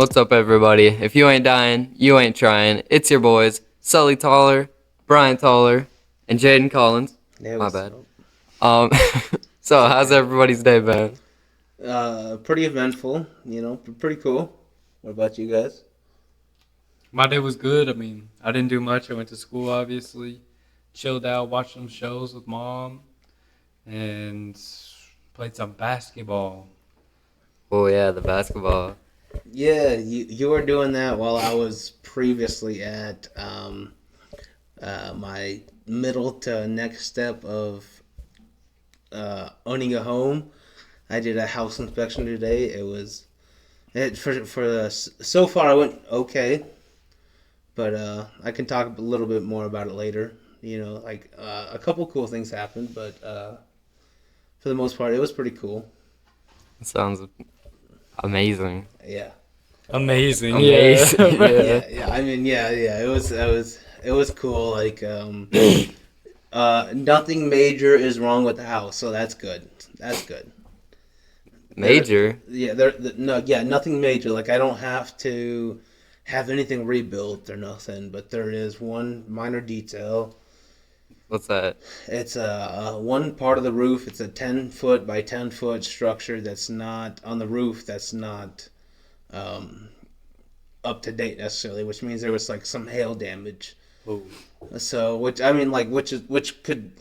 What's up, everybody? If you ain't dying, you ain't trying. It's your boys, Sully Taller, Brian Taller, and Jaden Collins. Yeah, My what's bad. up? So how's everybody's day been? Pretty eventful, pretty cool. What about you guys? My day was good. I mean, I didn't do much. I went to school, obviously, chilled out, watched some shows with mom, and played some basketball. Oh yeah, the basketball. Yeah, you were doing that while I was previously at my middle to next step of owning a home. I did a house inspection today. So far I went okay, but I can talk a little bit more about it later. A couple cool things happened, but for the most part, it was pretty cool. It sounds amazing. Yeah. Amazing. Amazing. Yeah. Yeah. I mean, yeah. It was cool. Nothing major is wrong with the house, so that's good. That's good. Major. Nothing major. Like I don't have to have anything rebuilt or nothing, but there is one minor detail. What's that? It's one part of the roof. It's a 10-foot by 10-foot structure that's not on the roof. That's not up to date necessarily, which means there was like some hail damage. Oh. So, which could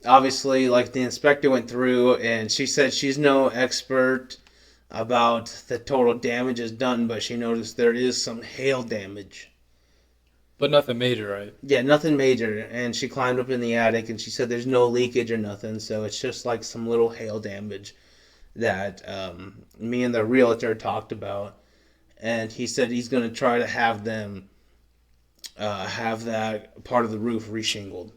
obviously, like the inspector went through and she said she's no expert about the total damages done, but she noticed there is some hail damage. But nothing major, right? Yeah, nothing major. And she climbed up in the attic and she said there's no leakage or nothing, so it's just like some little hail damage that me and the realtor talked about. And he said he's going to try to have them have that part of the roof reshingled.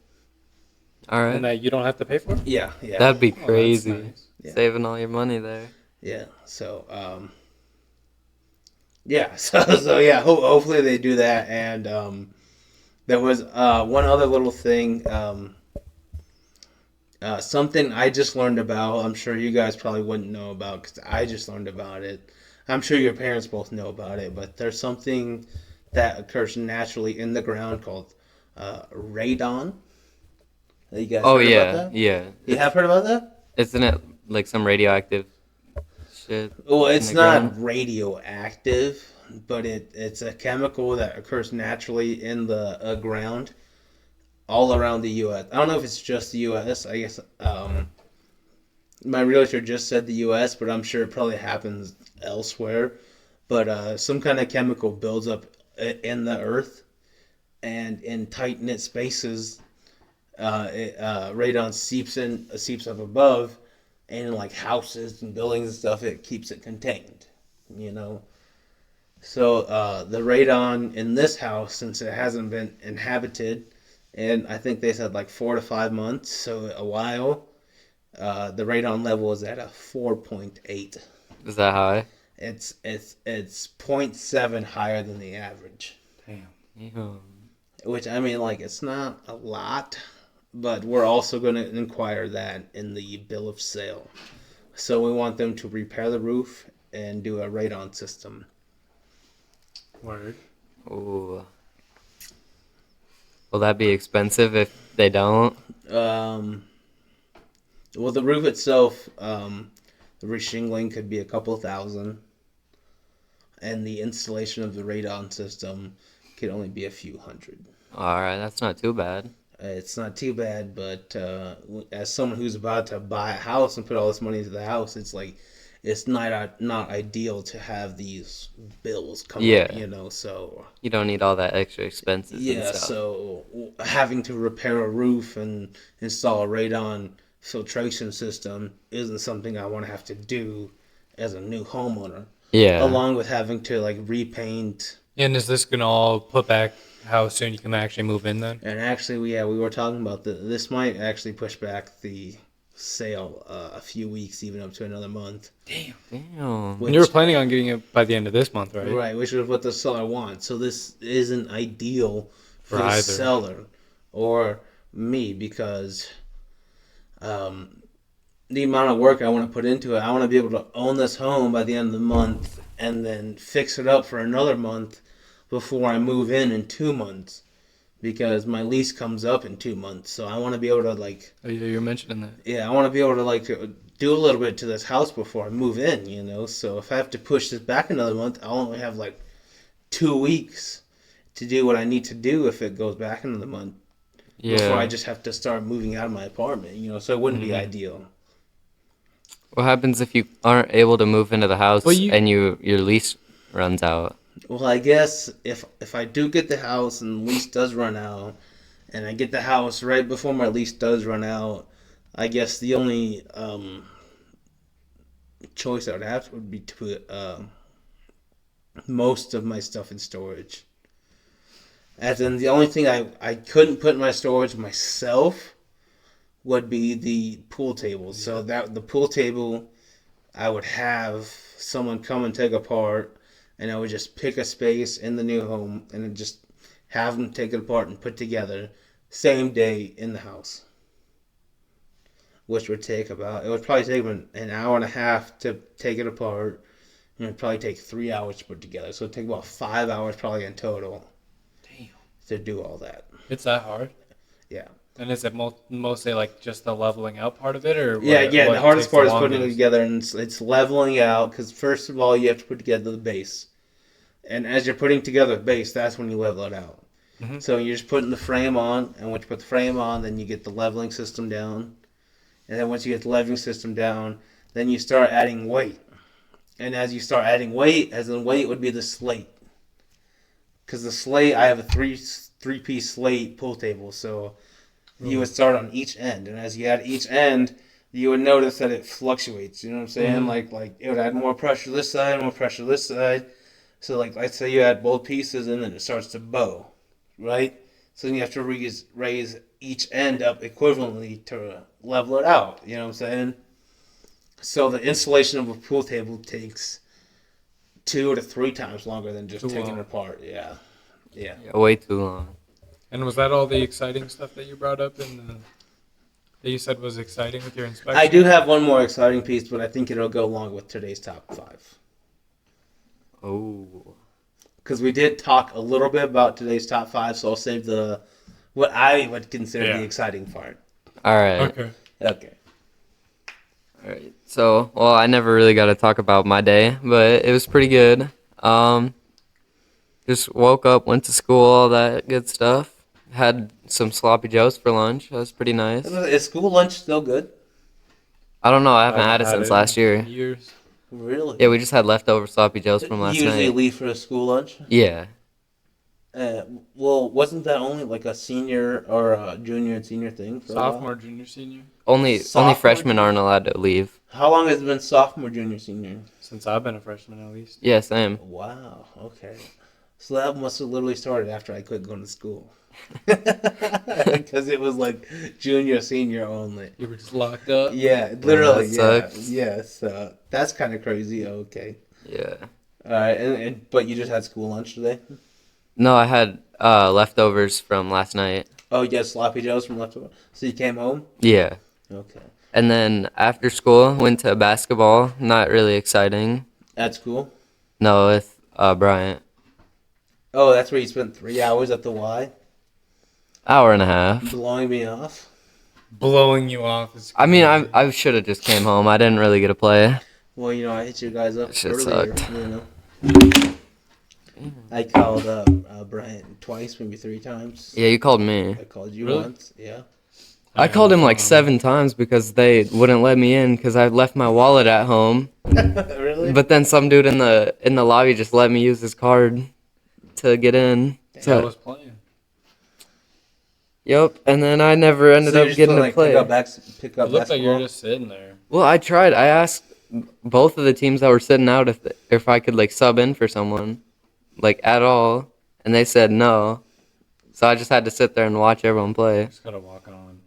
All right. And that you don't have to pay for it? Yeah. That'd be Oh, that's crazy. nice. Yeah. Saving all your money there. Yeah. So, So yeah, hopefully they do that. And there was one other little thing. Something I just learned about. I'm sure you guys probably wouldn't know about because I just learned about it. I'm sure your parents both know about it, but there's something that occurs naturally in the ground called radon. You guys Oh heard yeah, about that? yeah. You have heard about that? Isn't it like some radioactive shit? Well, in it's the not ground? radioactive, but it's a chemical that occurs naturally in the ground all around the U.S. I don't know if it's just the U.S. I guess my realtor just said the U.S., but I'm sure it probably happens elsewhere. But some kind of chemical builds up in the earth, and in tight knit spaces, radon seeps up above, and in like houses and buildings and stuff, it keeps it contained. You know. So the radon in this house, since it hasn't been inhabited, and I think they said like 4 to 5 months, so a while. The radon level is at a 4.8. Is that high? It's 0.7 higher than the average. Damn. Yeah. Which I mean, like it's not a lot, but we're also going to inquire that in the bill of sale. So we want them to repair the roof and do a radon system. Word. Ooh. Will that be expensive if they don't? Well, the roof itself, the reshingling could be a couple thousand, and the installation of the radon system could only be a few hundred. All right, that's not too bad. It's not too bad, but as someone who's about to buy a house and put all this money into the house, it's like it's not ideal to have these bills come Yeah. up, so You don't need all that extra expenses and yeah, stuff. so having to repair a roof and install a radon filtration system isn't something I want to have to do as a new homeowner. Yeah. Along with having to like repaint. And is this going to all put back how soon you can actually move in then? And actually, we were talking about this might actually push back the sale a few weeks, even up to another month. Damn. Damn. Which, And you were planning on getting it by the end of this month, right? right, which is what the seller wants. So this isn't ideal for For the either. seller or me because the amount of work I want to put into it, I want to be able to own this home by the end of the month and then fix it up for another month before I move in 2 months because my lease comes up in 2 months. So I want to be able to like, Oh yeah, you're mentioning that. yeah, I want to be able to like do a little bit to this house before I move in, So if I have to push this back another month, I'll only have like 2 weeks to do what I need to do if it goes back another month before I Yeah. just have to start moving out of my apartment, So it wouldn't be Mhm. ideal. What happens if you aren't able to move into the house Well, you and your lease runs out? Well, I guess if I do get the house and the lease does run out, and I get the house right before my lease does run out, I guess the only choice I would have would be to put most of my stuff in storage. As in, the only thing I couldn't put in my storage myself would be the pool table. So that the pool table, I would have someone come and take apart, and I would just pick a space in the new home and then just have them take it apart and put together same day in the house. Which would take it would probably take an hour and a half to take it apart, and it would probably take 3 hours to put together. So it would take about 5 hours probably in total. Damn. To do all that. It's that hard. Yeah. And is it mostly like just the leveling out part of it, or Yeah, what, yeah. what The hardest takes part the is putting it longest? together, and it's leveling out. Because first of all, you have to put together the base, and as you're putting together the base, that's when you level it out. Mhm. So you're just putting the frame on, and once you put the frame on, then you get the leveling system down, and then once you get the leveling system down, then you start adding weight, and as you start adding weight, as in weight would be the slate, because the slate I have a three-piece slate pool table, so you would start on each end, and as you add each end, you would notice that it fluctuates. You know what I'm saying? Mhm. Like it would add more pressure this side, more pressure this side. So like let's say you add both pieces, and then it starts to bow, right? So then you have to raise each end up equivalently to level it out. You know what I'm saying? So the installation of a pool table takes 2 to 3 times longer than just Too taking long. it apart. Yeah, yeah. Yeah, way too long. And was that all the exciting stuff that you brought up that you said was exciting with your inspection? I do have one more exciting piece, but I think it'll go along with today's top 5. Oh. Because we did talk a little bit about today's top 5, so I'll save what I would consider the exciting part. All right. Okay. Okay. All right. So, well, I never really got to talk about my day, but it was pretty good. Just woke up, went to school, all that good stuff. Had some sloppy joes for lunch. That was pretty nice. Is school lunch still good? I don't know. I haven't had it since last year. in years. Really? Yeah, we just had leftover sloppy joes from You last usually night. leave for a school lunch? Yeah. Well, wasn't that only like a senior or a junior and senior thing for a while? Sophomore, junior, senior. Only Sophomore, freshmen junior? aren't allowed to leave. How long has it been sophomore, junior, senior? Since I've been a freshman, at least. Yeah, same. Wow, okay. So that must have literally started after I quit going to school. Because it was like junior, senior only. You were just locked up. Yeah, literally, that yeah. sucks. Yes, that's kind of crazy. Okay. Yeah. All right, but you just had school lunch today? No, I had leftovers from last night. Oh, you had sloppy joes from leftover. So you came home? Yeah. Okay. And then after school, went to basketball. Not really exciting. At school? No, with Bryant. Oh, that's where you spent 3 hours at the Y? Hour and a half. Blowing me off? Blowing you off is I mean, crazy. I should have just came home. I didn't really get to play. Well, I hit you guys up Shit earlier. sucked. I called Bryant twice, maybe 3 times. Yeah, you called me. I called you Really? once. Yeah. I called him like 7 times because they wouldn't let me in because I left my wallet at home. Really? But then some dude in the lobby just let me use his card to get in. I So, was playing. yep. And then I never ended So you up just getting put, to like, play. pick up It looked like you basketball? were just sitting there. Well, I tried. I asked both of the teams that were sitting out if I could like sub in for someone, like at all, and they said no. So I just had to sit there and watch everyone play. Just gotta walk on.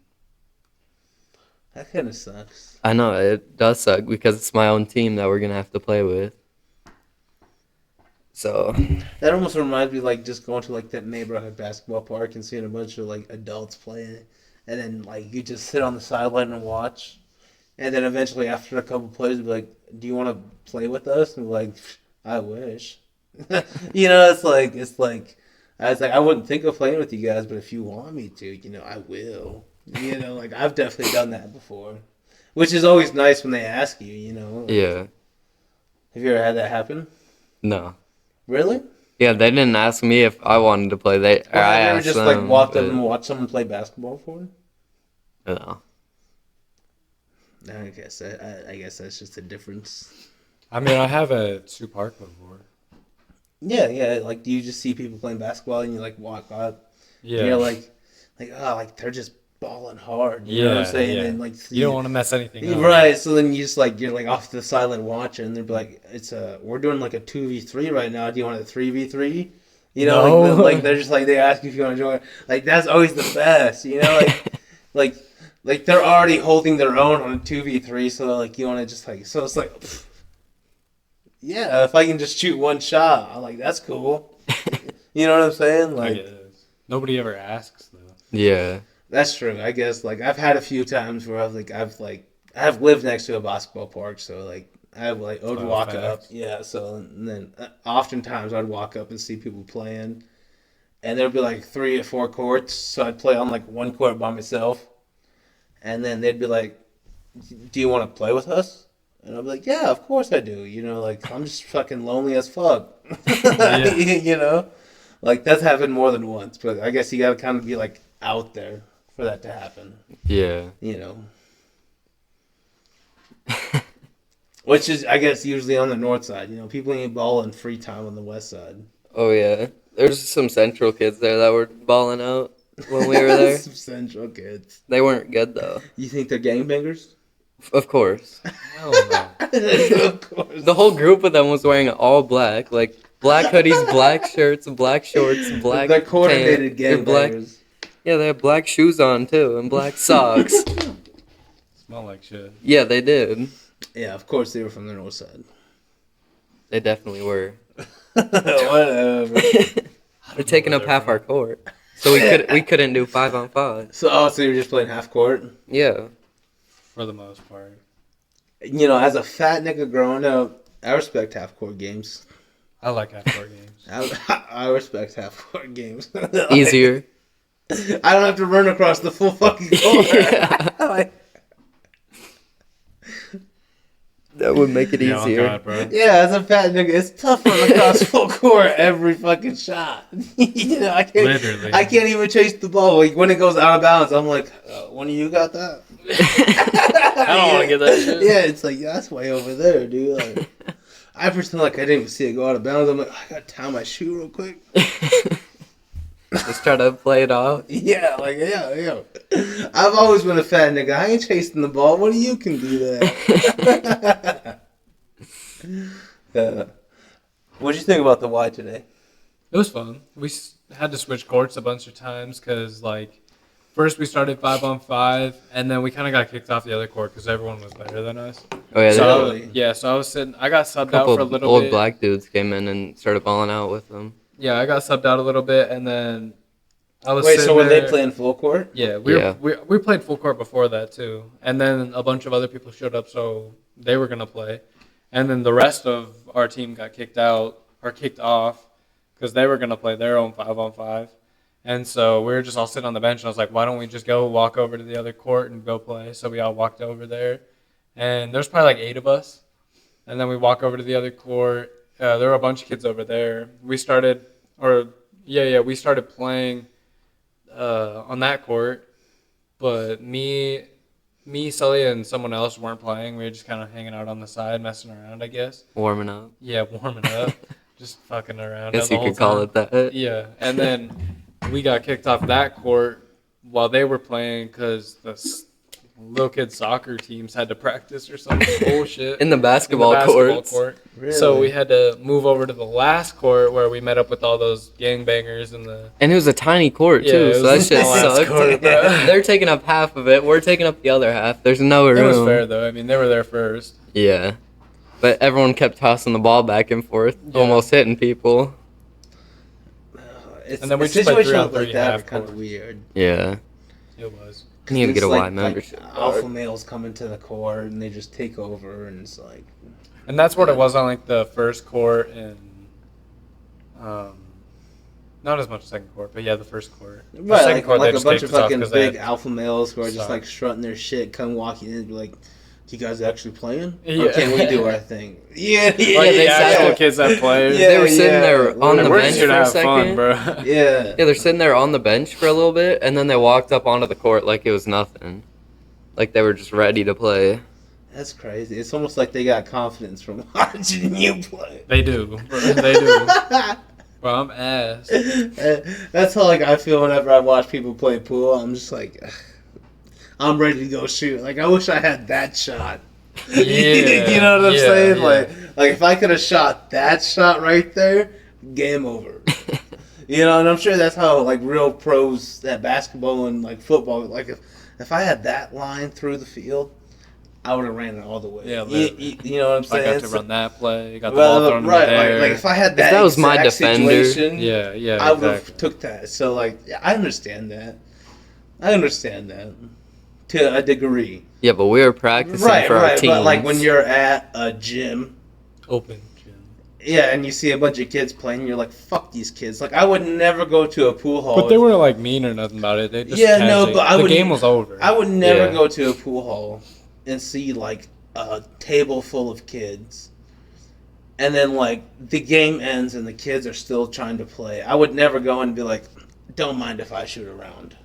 That kind of sucks. I know it does suck because it's my own team that we're gonna have to play with. So That almost reminds me like just going to like that neighborhood basketball park and seeing a bunch of like adults playing, and then like you just sit on the sideline and watch, and then eventually after a couple plays, you'll be like, "Do you want to play with us?" And we're like, I wish. It's like I was like I wouldn't think of playing with you guys, but if you want me to, I will. Like I've definitely done that before, which is always nice when they ask you. Yeah. Have you ever had that happen? No. Really? Yeah, they didn't ask me if I wanted to play. Or I Have you ever asked just them. walked up but and watched someone play basketball for? no. I guess that's just a difference. I mean, I have at Sioux Park before. Yeah. Like, do you just see people playing basketball and you like walk up? Yeah. And you're like, oh, like they're just balling hard. You know what I'm saying? Yeah. And like, You don't want to mess anything up. right? So then you just you're like off to the silent watching, and they're like, we're doing like a 2v3 right now. Do you want a 3v3? No. Like they're just like they ask you if you want to join. Like that's always the best. Like they're already holding their own on a 2v3, so like you want to just so it's like. Pfft. Yeah, if I can just shoot one shot, I'm like, that's cool. You know what I'm saying? I guess. Nobody ever asks though. Yeah. That's true. I guess I've had a few times where I've lived next to a basketball park, so I would walk up. Yeah, so and then oftentimes I'd walk up and see people playing, and there'd be like 3 or 4 courts, so I'd play on like one court by myself, and then they'd be like, "Do you want to play with us?" And I'd be like, "Yeah, of course I do." I'm just fucking lonely as fuck. Like that's happened more than once, but I guess you gotta kind of be like out there for that to happen. Yeah. Which is, I guess, usually on the north side. People ain't balling free time on the west side. Oh yeah. There's some Central kids there that were balling out when we were there. Some Central kids. They weren't good though. You think they're gangbangers? Of course. Hell no. Of course. The whole group of them was wearing all black, like black hoodies, black shirts, black shorts, black. They're coordinated They're black. gangbangers. Yeah, they had black shoes on too and black socks. Smell like shit. Yeah, they did. Yeah, of course they were from the north side. They definitely were. Whatever. They're taking up half our court, so we couldn't do 5-on-5. So you were just playing half court? Yeah. For the most part. As a fat nigga growing up, I respect half court games. I like half-court games. I respect half court games. Easier. I don't have to run across the full fucking court. Yeah. That would make it Yeah, easier. oh God, bro. Yeah, as a fat nigga, it's tough running across full court every fucking shot. I can't. Literally. I can't even chase the ball. Like when it goes out of bounds, I'm like, one of you got that? I don't want to get that shit. Yeah, it's like that's way over there, dude. Like, I pretend like I didn't even see it go out of bounds. I'm like, I gotta tie my shoe real quick. Just try to play it off. Yeah. I've always been a fat nigga. I ain't chasing the ball. One of you can do that. What'd you think about the Y today? It was fun. We had to switch courts a bunch of times because, first we started 5-on-5, and then we kind of got kicked off the other court because everyone was better than us. Oh yeah, So I was sitting. I got subbed out couple for a little old bit. black dudes came in and started balling out with them. Yeah, I got subbed out a little bit, and then I was. Wait, so were they there. playing full court? Yeah, we played full court before that too, and then a bunch of other people showed up, so they were gonna play, and then the rest of our team got kicked out or kicked off because they were gonna play their own 5-on-5, and so we were just all sitting on the bench, and I was like, why don't we just go walk over to the other court and go play? So we all walked over there, and there's probably like 8 of us, and then we walk over to the other court. There were a bunch of kids over there. We started playing on that court, but me, Sully, and someone else weren't playing. We were just kind of hanging out on the side, messing around, I guess. Warming up. Yeah, warming up, just fucking around. Guess the you whole could call time. it that. Yeah, and then we got kicked off that court while they were playing because the little kid soccer teams had to practice or some bullshit In the basketball courts. Really? So we had to move over to the last court where we met up with all those gangbangers and the. And it was a tiny court Yeah, too, it so was that shit the last sucked. court, bro. They're taking up half of it. We're taking up the other half. There's no room. It was fair though. I mean, they were there first. Yeah, but everyone kept tossing the ball back and forth, Yeah. almost hitting people. And then we just played 3-on-3 like that are half kind of court. weird. Yeah. It was. I need to get a It's Y membership. alpha males come into the court and they just take over, and it's like. And that's what it was on like the first court and not as much second court, but yeah, the first court. The Right, second court, like they a just bunch kicked of us off fucking 'cause they big had- alpha males who are just Sorry. like strutting their shit, come walking in and be like, "Do you guys actually playing? Yeah. Or can we do our thing?" Yeah, Like they the actual sat- kids that play. Yeah, They were sitting there on Like, the we're bench just here for to a have second. fun, bro. Yeah. Yeah, they're sitting there on the bench for a little bit, and then they walked up onto the court like it was nothing. Like they were just ready to play. That's crazy. It's almost like they got confidence from watching you play. They do. Bro. They do. Bro, I'm ass. That's how like I feel whenever I watch people play pool. I'm just like, ugh, I'm ready to go shoot. Like I wish I had that shot. Yeah, You know what I'm yeah, saying? yeah. Like if I could have shot that shot right there, game over. You know, and I'm sure that's how like real pros at basketball and like football. Like if I had that line through the field, I would have ran it all the way. Yeah, you know what I'm I saying? got to run that play. Got the Well, ball thrown right, in there. like if I had that, If that was my exact defender- situation, yeah, yeah, I would have exactly. took that. So like, yeah, I understand that. I understand that to a degree. Yeah, but we were practicing Right, for our right. teams. But like when you're at a gym, Open gym. yeah, and you see a bunch of kids playing, you're like, "Fuck these kids!" Like I would never go to a pool hall. But they weren't like mean or nothing about it. They just Yeah, no, casually- but I the would- game was over. I would never Yeah. go to a pool hall and see like a table full of kids, and then like the game ends and the kids are still trying to play. I would never go and be like, "Don't mind if I shoot around."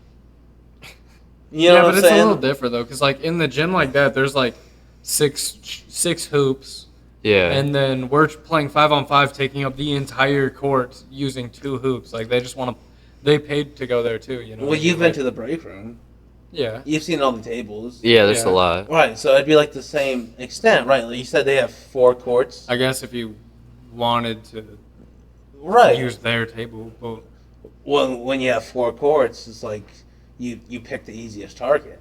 You know yeah, what but I'm it's saying? a little different though, because like in the gym like that, there's like six hoops, yeah. and then we're playing 5-on-5, taking up the entire court using 2 hoops. Like they just want to, they paid to go there too. You know. Well, you've been to the break room. Yeah. You've seen all the tables. Yeah, there's Yeah. a lot. Right, so it'd be like the same extent, right? Like you said they have 4 courts. I guess if you wanted to Right. use their table, but Well, when you have 4 courts, it's like you pick the easiest target.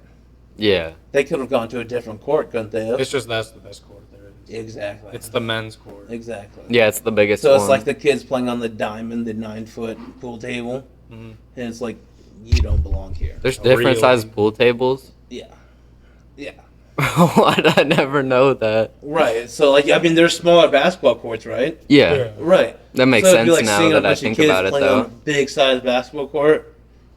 Yeah. They could have gone to a different court, couldn't they have? it's just that's the best court there is. Exactly. It's the men's court. Exactly. Yeah, it's the biggest So one. it's like the kids playing on the diamond, the 9-foot pool table, Mhm. and it's like you don't belong here. There's different Really? sized pool tables. Yeah. Yeah. What? I never know that. Right. So like I mean, there's smaller basketball courts, right? Yeah. Right. That makes So it'd be sense like now seeing a that I bunch of think kids about it, playing on a though. big size basketball court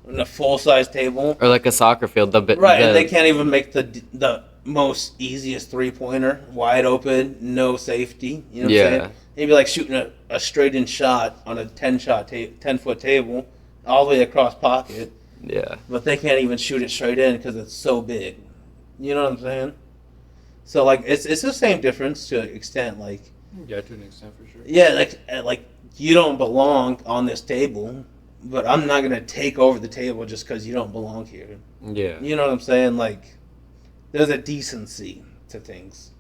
and a full size table. Or like a soccer field. Right, and the- they can't even make the most easiest 3-pointer wide open, no safety. You know what I'm Yeah. saying? It'd be like shooting a straight in shot on a 10-foot table, all the way across pocket, Yeah. but they can't even shoot it straight in because it's so big. You know what I'm saying? So like it's the same difference to an extent. Like Yeah, to an extent for sure. yeah, like you don't belong on this table, but I'm not gonna take over the table just because you don't belong here. Yeah. You know what I'm saying? Like, there's a decency to things.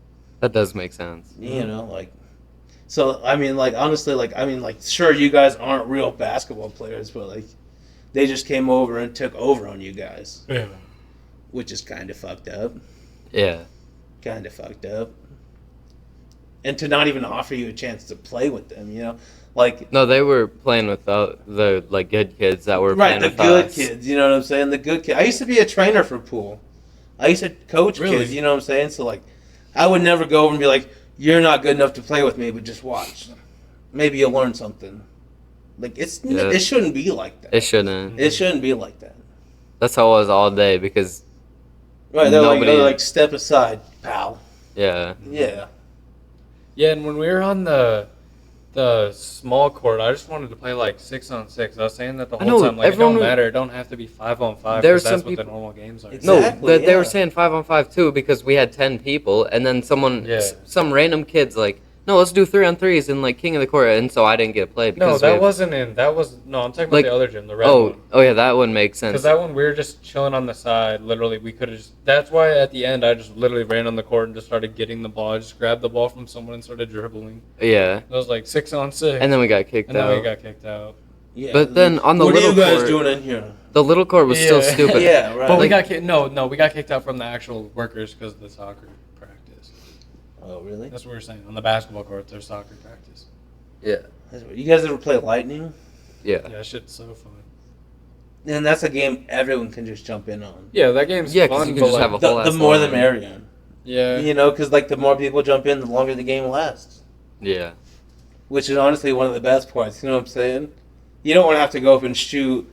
That does make sense. You know, like, so I mean, like, honestly, like, sure, you guys aren't real basketball players, but like, they just came over and took over on you guys, Yeah. which is kind of fucked up. Yeah. Kind of fucked up. And to not even offer you a chance to play with them, you know, like. No, they were playing with the like good kids that were Right, playing the with good us. kids, you know what I'm saying? The good kids. I used to be a trainer for pool. I used to coach Really? kids, you know what I'm saying? So, like, I would never go over and be like, you're not good enough to play with me, but just watch. Maybe you'll learn something. Like, Yeah. it shouldn't be like that. It shouldn't. It shouldn't be like that. That's how it was all day because Right, Nobody- they're like, step aside, pal. yeah. Yeah. Yeah, and when we were on the small court, I just wanted to play like 6-on-6. I was saying that the I whole know, time. Like, it everyone don't was- matter. It don't have to be 5-on-5. There were Because that's some what the people- normal games are. Exactly. No, they yeah. were saying 5-on-5 too because we had 10 people, and then Yeah. some random kids like, no, let's do 3-on-3s in like King of the Court, and so I didn't get played. No, Because that we have- wasn't in. That was no. I'm talking about Like- the other gym, the red Oh, one. oh yeah, that would make sense. Because that one we were just chilling on the side. Literally, we could have just. That's why at the end I just literally ran on the court and just started getting the ball. I just grabbed the ball from someone and started dribbling. Yeah, It was like 6-on-6. and then we got kicked and out. then we got kicked out. Yeah. But then on the what are little you guys court- doing in here? The little court was still Yeah. stupid. Yeah, right. But we Like- got kicked. No, we got kicked out from the actual workers because of the soccer practice. Oh, really? That's what we were saying. On the basketball court, there's soccer practice. Yeah, You guys ever play Lightning? yeah. Yeah, that shit's so fun. And that's a game everyone can just jump in on. Yeah, that game's Yeah, 'cause fun, you can but just like, have a whole The ass more the line. merrier. yeah, You know, because like the more people jump in, the longer the game lasts. Yeah. Which is honestly one of the best parts. You know what I'm saying? You don't want to have to go up and shoot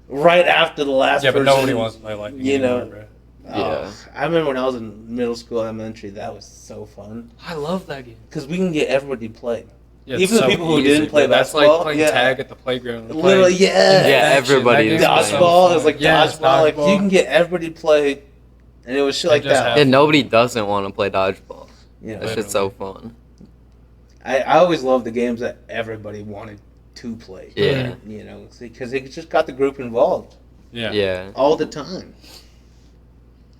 right after the last yeah, person. but nobody wants to play like you know. bro. Yeah. I remember when I was in middle school, elementary, that was so fun. I love that game. Because we can get everybody to play. Yeah, Even the people who didn't play that's basketball, like playing yeah. tag at the playground. Literally, yeah. Yeah, everybody was playing. Dodgeball, it was like Yeah, dodgeball. Like, you can get everybody to play, and it was shit like just that. have- Yeah, nobody doesn't want to play dodgeball. Yeah. That shit's so fun. I always loved the games that everybody wanted to play. Yeah. You know, because it just got the group involved Yeah. Yeah. all the time.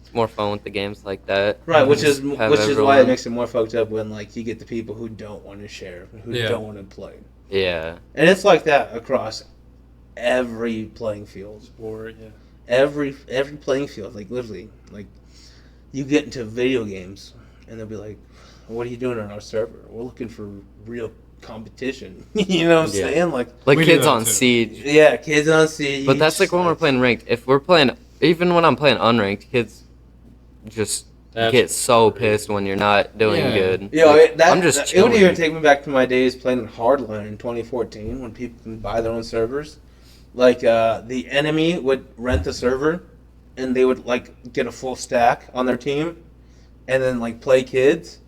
It's more fun with the games like that. Right, which is Just have why it everyone- makes it more fucked up when like you get the people who don't want to share, who Yeah. don't want to play, Yeah. and it's like that across every playing field. Sport, yeah. Every playing field, like literally, like you get into video games, and they'll be like, "What are you doing on our server? We're looking for real competition." You know what I'm Yeah. saying? Like, Like We do kids that on too. Siege. yeah, kids on Siege. But that's like when we're playing ranked. If we're playing, even when I'm playing unranked, kids just That's get so pissed when you're not doing Yeah. good. Yo, Like, I'm I'm just it would even chilling. take me back to my days playing Hardline in 2014 when people can buy their own servers. Like the enemy would rent the server, and they would like get a full stack on their team, and then like play kids,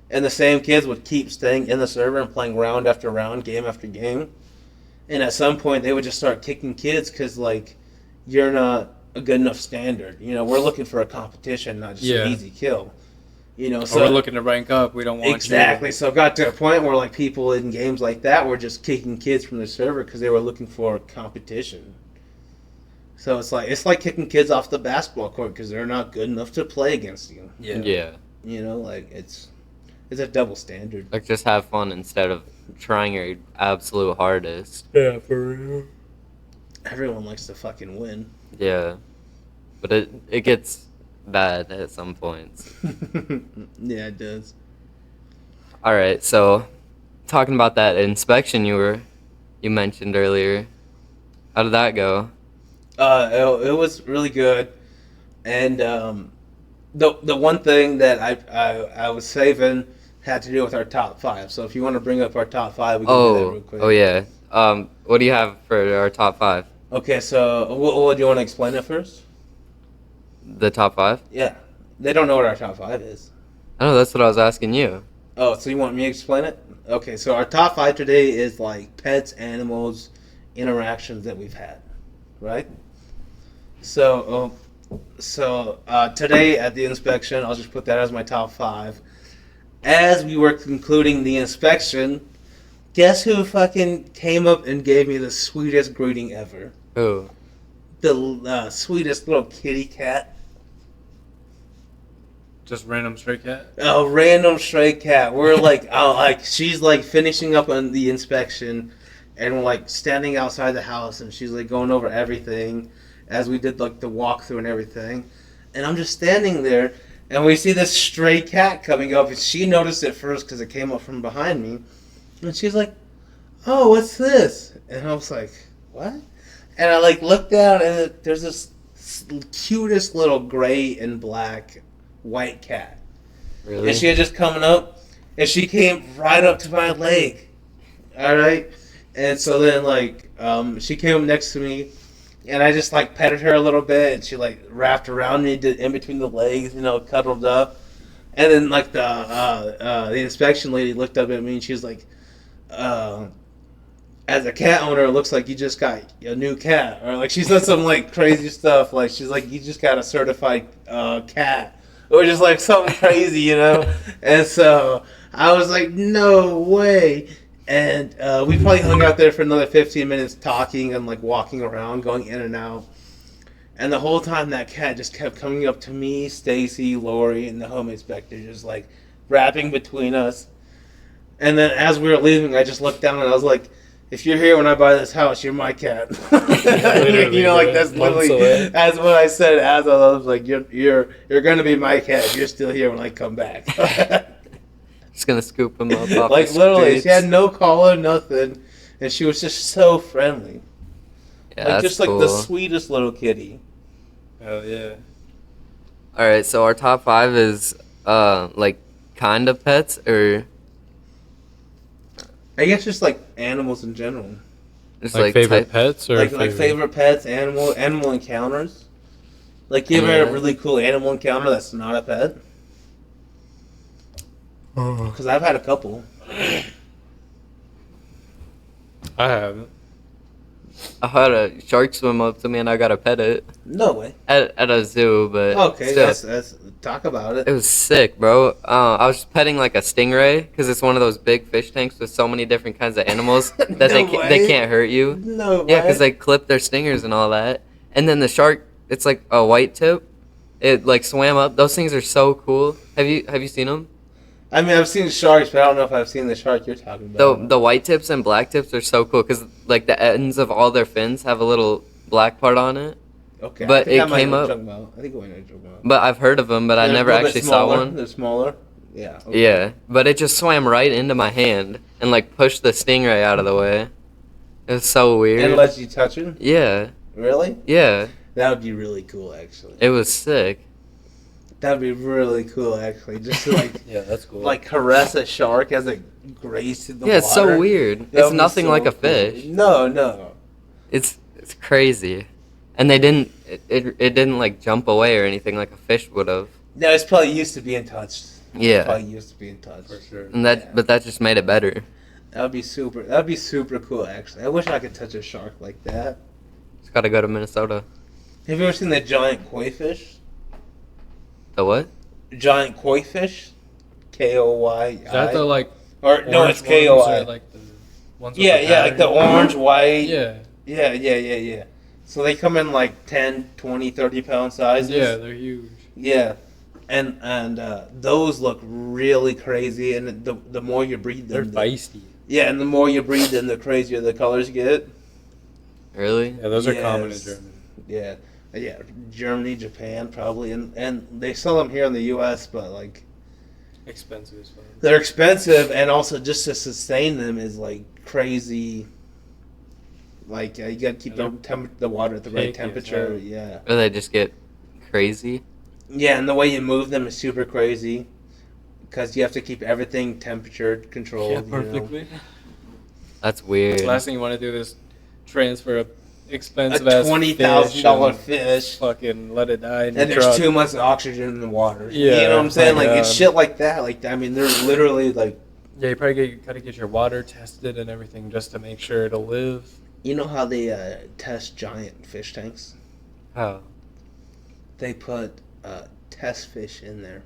and the same kids would keep staying in the server and playing round after round, game after game, and at some point they would just start kicking kids because like you're not a good enough standard. You know, we're looking for a competition, not just Yeah. an easy kill. You know, So we're looking to rank up. We don't want exactly. So it got to a point where like people in games like that were just kicking kids from the server because they were looking for competition. So it's like kicking kids off the basketball court because they're not good enough to play against you. Yeah. You know, like it's a double standard. Like just have fun instead of trying your absolute hardest. Yeah, for real. Everyone likes to fucking win. Yeah. But it gets bad at some points. Yeah, it does. All right, so talking about that inspection you mentioned earlier, how did that go? It was really good, and the one thing that I was saving had to do with our top five. So if you want to bring up our top five, we can do that real quick. Oh yeah. What do you have for our top five? Okay, so what do you want to explain it first? The top five? Yeah, they don't know what our top five is. I know that's what I was asking you. Oh, so you want me to explain it? Okay, so our top five today is like pets, animals, interactions that we've had, right? So today at the inspection, I'll just put that as my top five. As we were concluding the inspection, guess who fucking came up and gave me the sweetest greeting ever? Who? The sweetest little kitty cat. Just random stray cat. A random stray cat. We're like, she's like finishing up on the inspection, and we're like standing outside the house, and she's like going over everything as we did like the walkthrough and everything. And I'm just standing there, and we see this stray cat coming up, and she noticed it first because it came up from behind me, and she's like, "Oh, what's this?" And I was like, "What?" And I like looked down, and there's this cutest little gray and black white cat. Really? And she had just coming up, and she came right up to my leg. All right, and so then like she came up next to me, and I just like petted her a little bit, and she like wrapped around me, did in between the legs, you know, cuddled up, and then like the inspection lady looked up at me, and she was like, as a cat owner, it looks like you just got a new cat, or like she said some like crazy stuff, like she's like, you just got a certified cat. Or just like something crazy, you know? And so I was like, no way. And we probably hung out there for another 15 minutes talking and like walking around, going in and out. And the whole time that cat just kept coming up to me, Stacy, Lori, and the home inspector, just like rapping between us. And then as we were leaving, I just looked down and I was like, if you're here when I buy this house, you're my cat. You know, like that's literally that's what I said. As I was like, you're gonna be my cat if you're still here when I come back. Just gonna scoop him up off Like the literally, streets. she had no collar, nothing, and she was just so friendly. Yeah, Like that's just like cool. the sweetest little kitty. Hell yeah. All right, so our top 5 is like kind of pets or I guess just like animals in general. just Like like favorite type. pets or Like favorite pets, animal encounters. Like you ever had a Yeah. really cool animal encounter that's not a pet? Because I've had a couple. I haven't. I had a shark swim up to me and I got to pet it No way. at a zoo, but Okay, still. that's talk about It it. was sick, bro. I was petting like a stingray because it's one of those big fish tanks with so many different kinds of animals that they No they way. can't hurt you. No Yeah, way. because they clip their stingers and all that. And then the shark, it's like a white tip. It like swam up. Those things are so cool. Have you seen them? I mean, I've seen sharks, but I don't know if I've seen the shark you're talking The about. the white tips and black tips are so cool because like the ends of all their fins have a little black part on it. Okay, but I think it I might came know what up- you're talking about. I think I know what you're talking about. But I've heard of them, but I They're never a little bit actually saw smaller. one. They're smaller. Yeah. Okay. Yeah, but it just swam right into my hand and like pushed the stingray out of the way. It was so weird. And let you touch it? Yeah, Really? yeah, That would be really cool, actually. it was sick. That would be really cool, actually. Just to like Yeah, that's cool. like caress a shark as it grazed through the Yeah, water. it's so weird. That It's would be nothing so like a cool. fish. No. It's crazy, and they didn't. It didn't like jump away or anything like a fish would have. No, it's probably used to being touched. Yeah, Probably used to being touched. for sure. and that Yeah. but that just made it better. That would be super. That would be super cool, actually. I wish I could touch a shark like that. Just gotta go to Minnesota. Have you ever seen the giant koi fish? The what? Giant koi fish? KOY. Is that the like Or no, orange it's ones KOI. or, like the ones with Yeah, the yeah, like the pattern? orange, white. Yeah. Yeah. So they come in like 10, 20, 30 pound sizes. Yeah, they're huge. Yeah. And those look really crazy, and the more you breed They're them, feisty. yeah, and the more you breed them, the crazier the colors get. Really? Yeah, those are common in Yes. Germany. Yeah, Germany, Japan, probably, and they sell them here in the U.S., but like Expensive as fuck. they're expensive, and also just to sustain them is like crazy. Like you got to keep the water at the right Picky as temperature. hell. Yeah, Or they just get crazy? yeah, and the way you move them is super crazy because you have to keep everything temperature controlled. Yeah, you know? perfectly. That's weird. Last thing you want to do is transfer a expensive A ass $20,000 fish. fish. Fucking let it die in And your there's truck. too much oxygen in the water. Yeah, You know what I'm saying? my Like, it's God. shit like that. Like, I mean, they're literally like, Yeah, you probably gotta get your water tested and everything just to make sure it'll live. you know how they test giant fish tanks? Oh. They put test fish in there.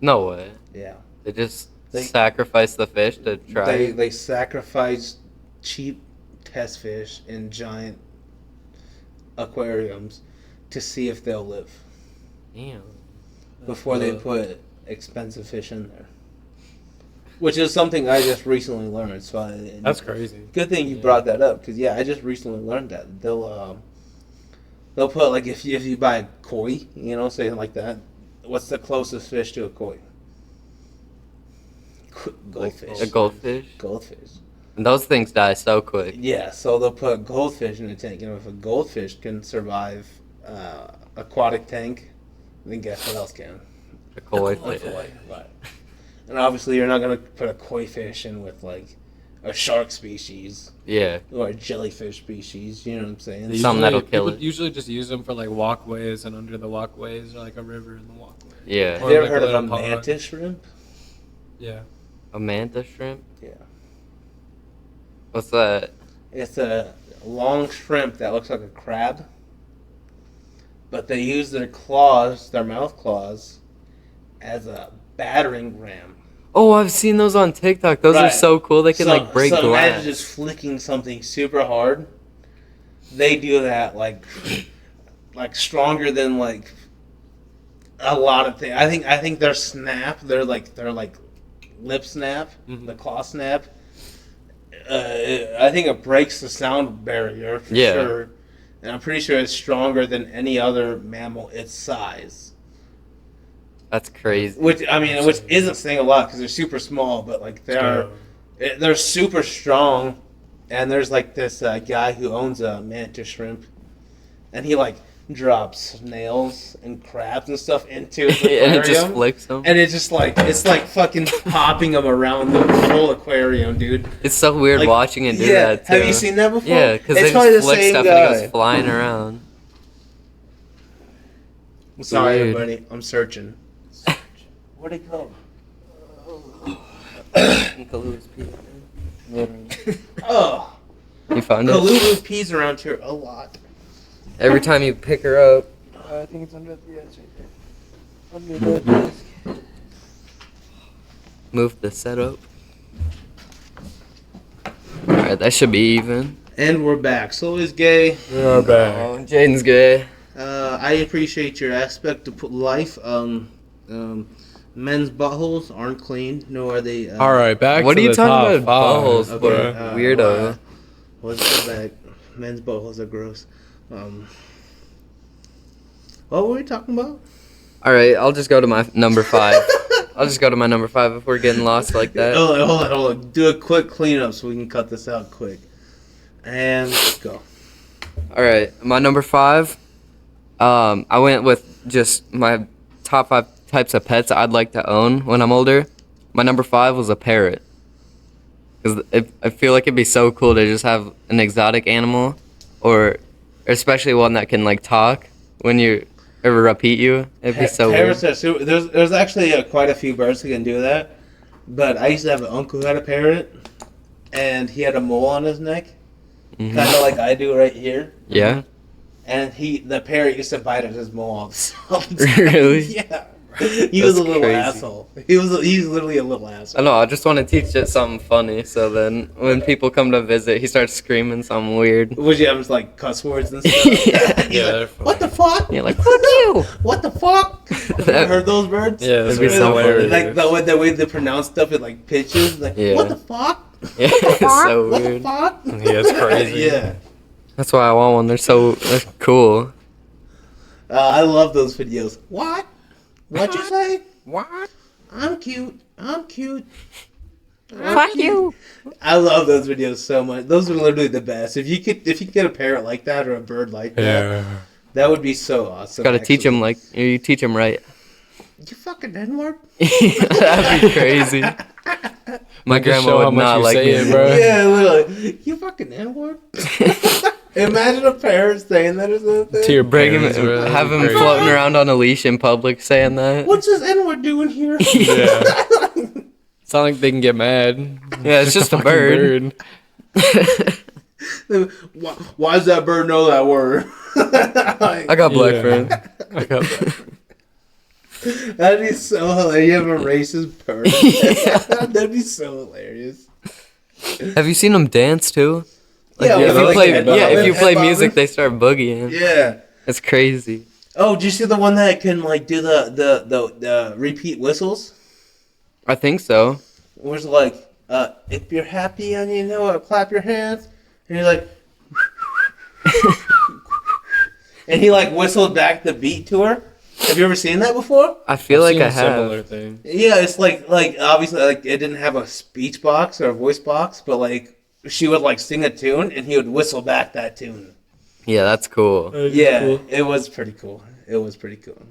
No way. Yeah. They just They- sacrifice the fish to try. They sacrifice cheap test fish in giant aquariums to see if they'll live Damn. before they put expensive fish in there. Which is something I just recently learned. So That's crazy. good thing you Yeah. brought that up because I just recently learned that they'll put like if you buy a koi, say like that. What's the closest fish to a koi? Goldfish. A goldfish? Goldfish. And those things die so quick. Yeah, so they'll put goldfish in a tank. If a goldfish can survive aquatic tank, then guess what else can? A koi Koi, fish. right. And obviously, you're not gonna put a koi fish in with like a shark species Yeah. or a jellyfish species. You know what I'm saying? Something that'll kill people it. usually just use them for like walkways and under the walkways or like a river in the walkway. Yeah. Have Or you ever like heard a of a little pond. mantis shrimp? Yeah. A manta shrimp? Yeah. What's that? It's a long shrimp that looks like a crab, but they use their claws, their mouth claws, as a battering ram. Oh, I've seen those on TikTok. Those are Right. so cool. They can like break so glass. imagine just flicking something super hard. They do that like stronger than like a lot of things. I think their snap, their lip snap, Mhm. the claw snap. I think it breaks the sound barrier for Yeah. sure, and I'm pretty sure it's stronger than any other mammal its size. That's crazy. Which isn't saying a lot because they're super small, but like they're super strong, and there's like this guy who owns a mantis shrimp, and he like drops snails and crabs and stuff into his aquarium, And it just flicks them. and it's just like it's like fucking popping them around the whole aquarium, dude. It's so weird Like, watching it do yeah, that too. have you seen that before? Yeah, because It's they probably just the flick same stuff guy. and it goes flying around. Sorry, Weird. everybody. I'm searching. Where'd it go? Oh, You found it? Kalulu pees around here a lot. Every time you pick her up. I think it's under the edge right there. Under the desk. Move the setup. Alright, that should be even. And we're back. So is gay. We are back. Oh, Jaden's gay. I appreciate your aspect of life. Men's buttholes aren't clean, nor are they. All right, back What to are you the talking top about? five. Buttholes, Okay, for weirdo. Let's go back. Men's buttholes are gross. What were we talking about? Alright, I'll just go to my number 5. I'll just go to my number 5 if we're getting lost like that. Hold on. Do a quick cleanup so we can cut this out quick. And go. Alright, my number 5. I went with just my top 5 types of pets I'd like to own when I'm older. My number 5 was a parrot. Because I feel like it'd be so cool to just have an exotic animal, or especially one that can like talk when you ever repeat you. It'd be so weird. Parrots are super. There's actually quite a few birds who can do that. But I used to have an uncle who had a parrot, and he had a mole on his neck, Mhm. kind of like I do right here. Yeah. And the parrot used to bite at his mole all the time. Really? Yeah. He was a That's little crazy. asshole. He was literally a little I asshole. know, I just want to teach it something funny, so then when people come to visit, he starts screaming something weird. Would you have like cuss words and stuff? Yeah. He's Yeah, like, they're funny. what the fuck? You're like, fuck you! What the fuck? Have you ever heard those birds? Yeah, That'd it's be so hilarious. funny. Like the way they pronounce stuff in like pitches. Like, Yeah. what the fuck? Yeah, What the it's fuck? so What the weird. fuck? Yeah, it's crazy. Yeah. That's why I want one. They're cool. I love those videos. What? What'd you say? What? I'm cute. I'm cute. Fuck you! I love those videos so much. Those are literally the best. If you could get a parrot like that or a bird like that, Yeah. that would be so awesome. Gotta teach actually. them like you teach them right. You fucking N-word? That'd be crazy. My Just grandma show how would much not you like say me. it, bro. Yeah, literally. You fucking N-word? Imagine a parrot saying that or something. To your Bring him, parents, bro. have him Crazy. floating around on a leash in public saying that. What's this N-word doing here? Yeah. It's not like they can get mad. Yeah, it's just a fucking bird. Why does that bird know that word? I got black Yeah. friends. I got that. That'd be so hilarious. You have a racist bird. Yeah. That'd be so hilarious. Have you seen them dance too? Like, Yeah, if they're you like play, head yeah, if you bobbing, play head music, bobbing. they start boogieing. Yeah. It's crazy. Oh, did you see the one that can like do the repeat whistles? I think so. Where it's like, if you're happy and you know it, clap your hands. And you're like, and he like whistled back the beat to her. Have you ever seen that before? I feel I've like I seen a have. similar thing. Yeah, it's like obviously like it didn't have a speech box or a voice box, but like she would like sing a tune and he would whistle back that tune. Yeah, that's cool. Yeah, it was pretty cool. It was pretty cool.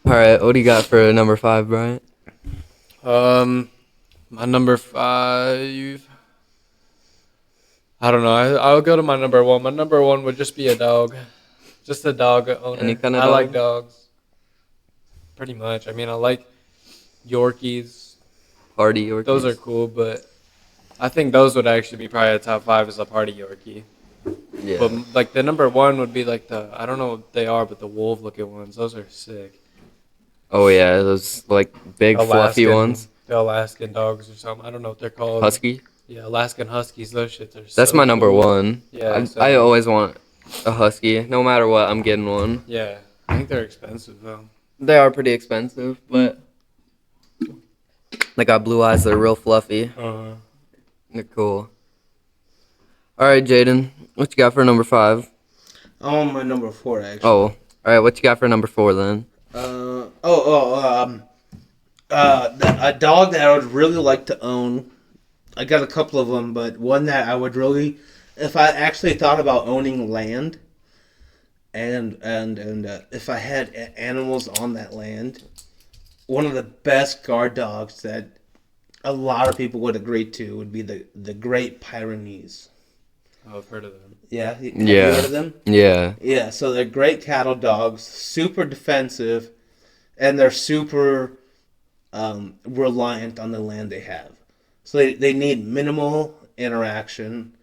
All right, what do you got for number 5, Bryant? My number 5. I don't know. I'll go to my number 1. My number 1 would just be a dog. Just a dog owner. Any kind of I dog? like dogs. Pretty much. I mean, I like Yorkies. Party Yorkies. Those are cool, but I think those would actually be probably a top 5 as a party Yorkie. Yeah. But like the number 1 would be like I don't know what they are, but the wolf looking ones. Those are sick. Oh yeah, those like big fluffy Alaskan- ones. The Alaskan dogs or something. I don't know what they're called. Husky. Yeah, Alaskan Huskies. Those shits are That's so my number cool. 1. Yeah, so- I always want a husky. No matter what, I'm getting one. Yeah, I think they're expensive though. They are pretty expensive, but they got blue eyes. They're real fluffy. They're cool. All right, Jaden, what you got for number 5? I'm on my number 4 actually. Oh, all right. What you got for number 4 then? A dog that I would really like to own I got a couple of them, but one that I would really, if I actually thought about owning land, and if I had animals on that land, one of the best guard dogs that a lot of people would agree to would be the Great Pyrenees. Oh, I've heard of them. Yeah, have you heard Yeah. of them? Yeah. Yeah, so they're great cattle dogs, super defensive, and they're super reliant on the land they have. So they need minimal interaction,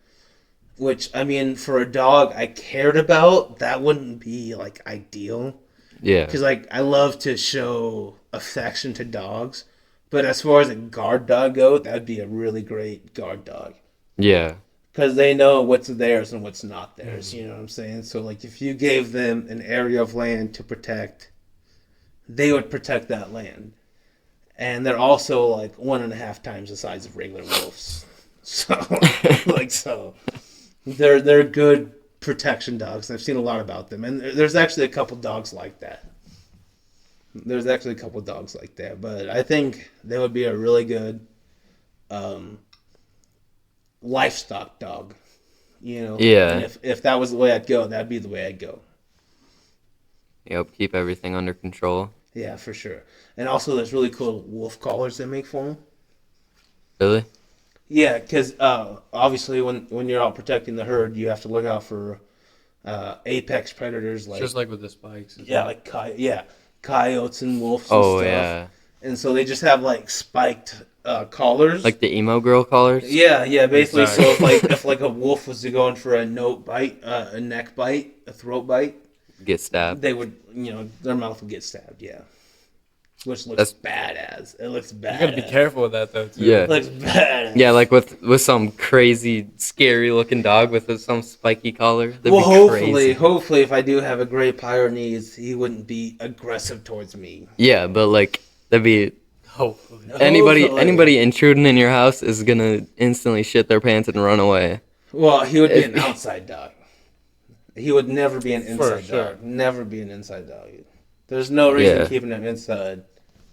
which, I mean, for a dog I cared about, that wouldn't be, like, ideal. Yeah. Because, like, I love to show affection to dogs, but as far as a guard dog goes, that would be a really great guard dog. Yeah. Because they know what's theirs and what's not theirs, you know what I'm saying? So, like, if you gave them an area of land to protect, they would protect that land. And they're also, like, 1.5 times the size of regular wolves. So, so they're good protection dogs. I've seen a lot about them, and there's actually a couple dogs like that. But I think they would be a really good livestock dog. You know, Yeah. And if that was the way I'd go, that'd be the way I'd go. Yep. Keep everything under control. Yeah, for sure. And also, there's really cool wolf collars they make for them. Really? Yeah, because obviously, when you're out protecting the herd, you have to look out for apex predators It's like just like with the spikes. yeah, like coyotes and wolves and Oh stuff. yeah. And so they just have like spiked collars. Like the emo girl collars. yeah, basically. Exactly. So if like a wolf was to go in for a note bite, a neck bite, a throat bite, Get stabbed. they would their mouth would get stabbed. Yeah, which That's- looks badass. It looks badass. You gotta be careful with that though too. Yeah. It looks badass. Yeah, like with some crazy, scary looking dog with some spiky collar. That'd Well, be crazy. hopefully, if I do have a Great Pyrenees, he wouldn't be aggressive towards me. Yeah, but like that'd be Hopefully. anybody intruding in your house is gonna instantly shit their pants and run away. Well, he would be If- an outside dog. He would never be an inside sure. dog. Never be an inside dog. There's no reason Yeah. keeping him inside.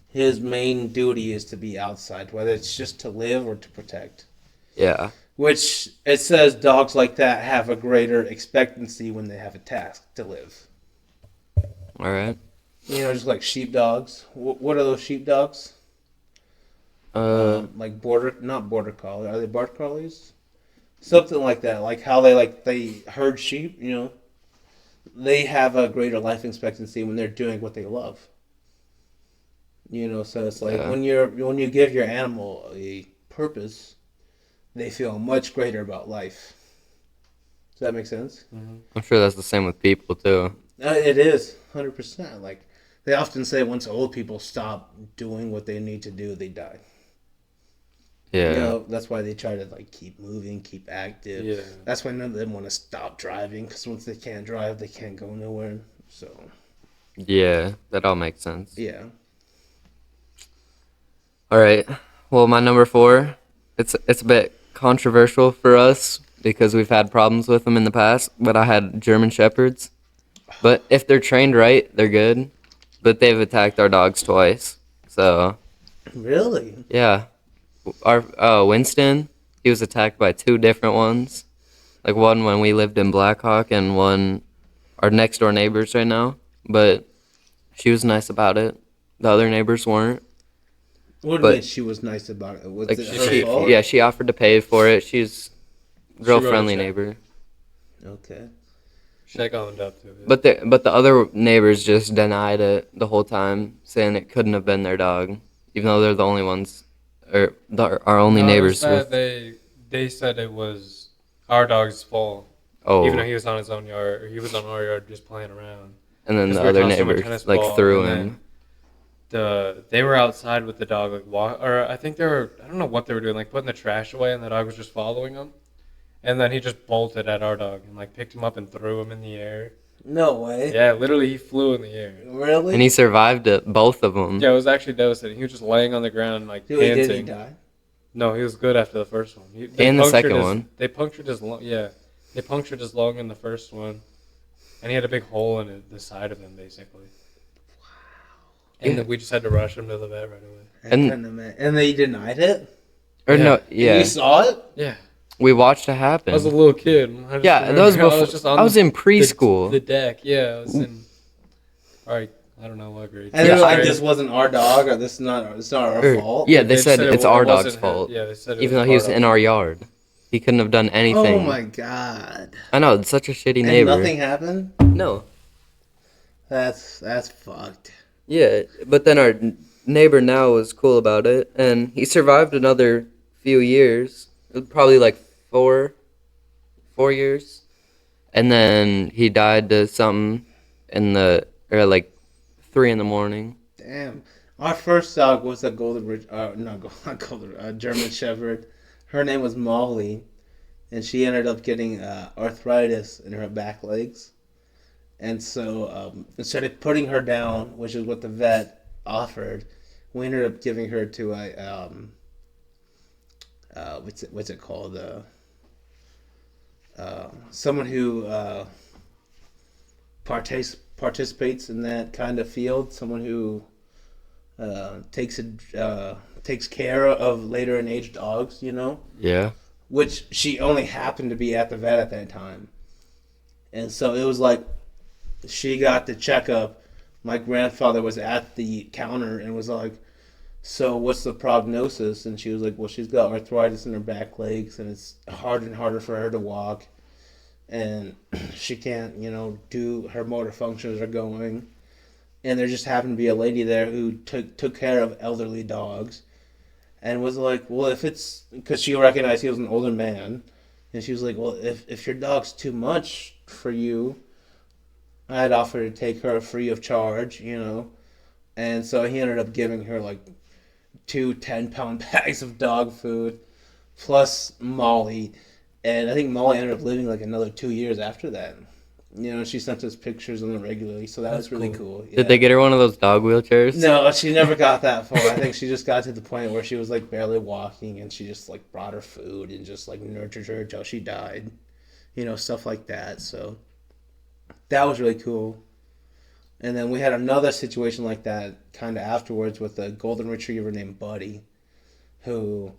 His main duty is to be outside, whether it's just to live or to protect. Yeah. Which it says dogs like that have a greater expectancy when they have a task to live. All right. Just like sheepdogs. What are those sheepdogs? Like not border collie. Are they border collies? Something like that. Like how they herd sheep. They have a greater life expectancy when they're doing what they love. So it's like Yeah. when you give your animal a purpose, they feel much greater about life. Does that make sense? I'm sure that's the same with people too. It is 100%. Like they often say, once old people stop doing what they need to do, they die. Yeah. That's why they try to keep moving, keep active. Yeah. That's why none of them want to stop driving, because once they can't drive, they can't go nowhere. So Yeah. That all makes sense. yeah. All right. Well, my number 4, it's a bit controversial for us because we've had problems with them in the past. But I had German Shepherds. But if they're trained right, they're good. But they've attacked our dogs twice. So Really? yeah, our Winston, he was attacked by 2 different ones. Like one when we lived in Blackhawk and one our next door neighbors right now. But she was nice about it. The other neighbors weren't. What do But- you mean she was nice about it? Was Like it she- her fault? yeah, she offered to pay for it. She's a real She wrote a friendly check. neighbor. Okay. Check owned up to it. But the other neighbors just denied it the whole time, saying it couldn't have been their dog, even though they're the only ones, our only No, it was neighbors. that With, they said it was our dog's fault, oh, even though he was on his own yard, or he was on our yard just playing around. and then 'cause the we were other tossing him a neighbors tennis like ball, threw and him. They were outside with the dog, or I think I don't know what they were doing, like putting the trash away, and the dog was just following them. And then he just bolted at our dog and picked him up and threw him in the air. No way. Yeah, literally he flew in the air. Really? And he survived it, both of them. Yeah, it was actually devastating. He was just laying on the ground Did he panting. die? No, he was good after the first one. They And the punctured second his- one. They punctured his lung. Yeah, they punctured his lung in the first one, and he had a big hole in the side of him, basically. And Yeah. then we just had to rush him to the vet right away. And- And they denied it? Or Yeah. no, And yeah. you saw it? Yeah. We watched it I happen. was a little kid. I just Yeah, that remember was I before. was just on I was in the preschool. deck. Yeah, I was in. All right, I don't know what grade. And they Yeah, were like, Grade. this wasn't our dog, or it's not our fault. Yeah, they said it it's wa- our it dog's wasn't fault. Yeah, they said it Even was though he was part of in it. our yard. He couldn't have done anything. Oh my god. I know, it's such a shitty And neighbor. nothing happened? No. That's fucked. Yeah, but then our neighbor now was cool about it, and he survived another few years. Probably like 4 years. And then he died to something or like 3 in the morning. Damn. Our first dog was a not golden, a German Shepherd. Her name was Molly, and she ended up getting arthritis in her back legs. And so instead of putting her down, which is what the vet offered, we ended up giving her to a what's it called? Someone who participates in that kind of field. Someone who takes care of later in age dogs. You know, Yeah. which she only happened to be at the vet at that time, and so it was like she got the checkup. My grandfather was at the counter and was like, "So what's the prognosis?" And she was like, "Well, she's got arthritis in her back legs, and it's harder and harder for her to walk, and she can't, do her motor functions are going." And there just happened to be a lady there who took care of elderly dogs, and was like, "Well, if it's because she recognized he was an older man, and she was like, well, if your dog's too much for you, I'd offer to take her free of charge, And so he ended up giving her like 2 10-pound bags of dog food, plus Molly. And I think Molly ended up living like another 2 years after that. She sent us pictures on the regularly, so that That's was really cool. cool. Yeah. Did they get her one of those dog wheelchairs? No, she never got that far. I think she just got to the point where she was like barely walking, and she just like brought her food and just like nurtured her until she died. Stuff like that. So that was really cool. And then we had another situation like that kind of afterwards with a golden retriever named Buddy, who,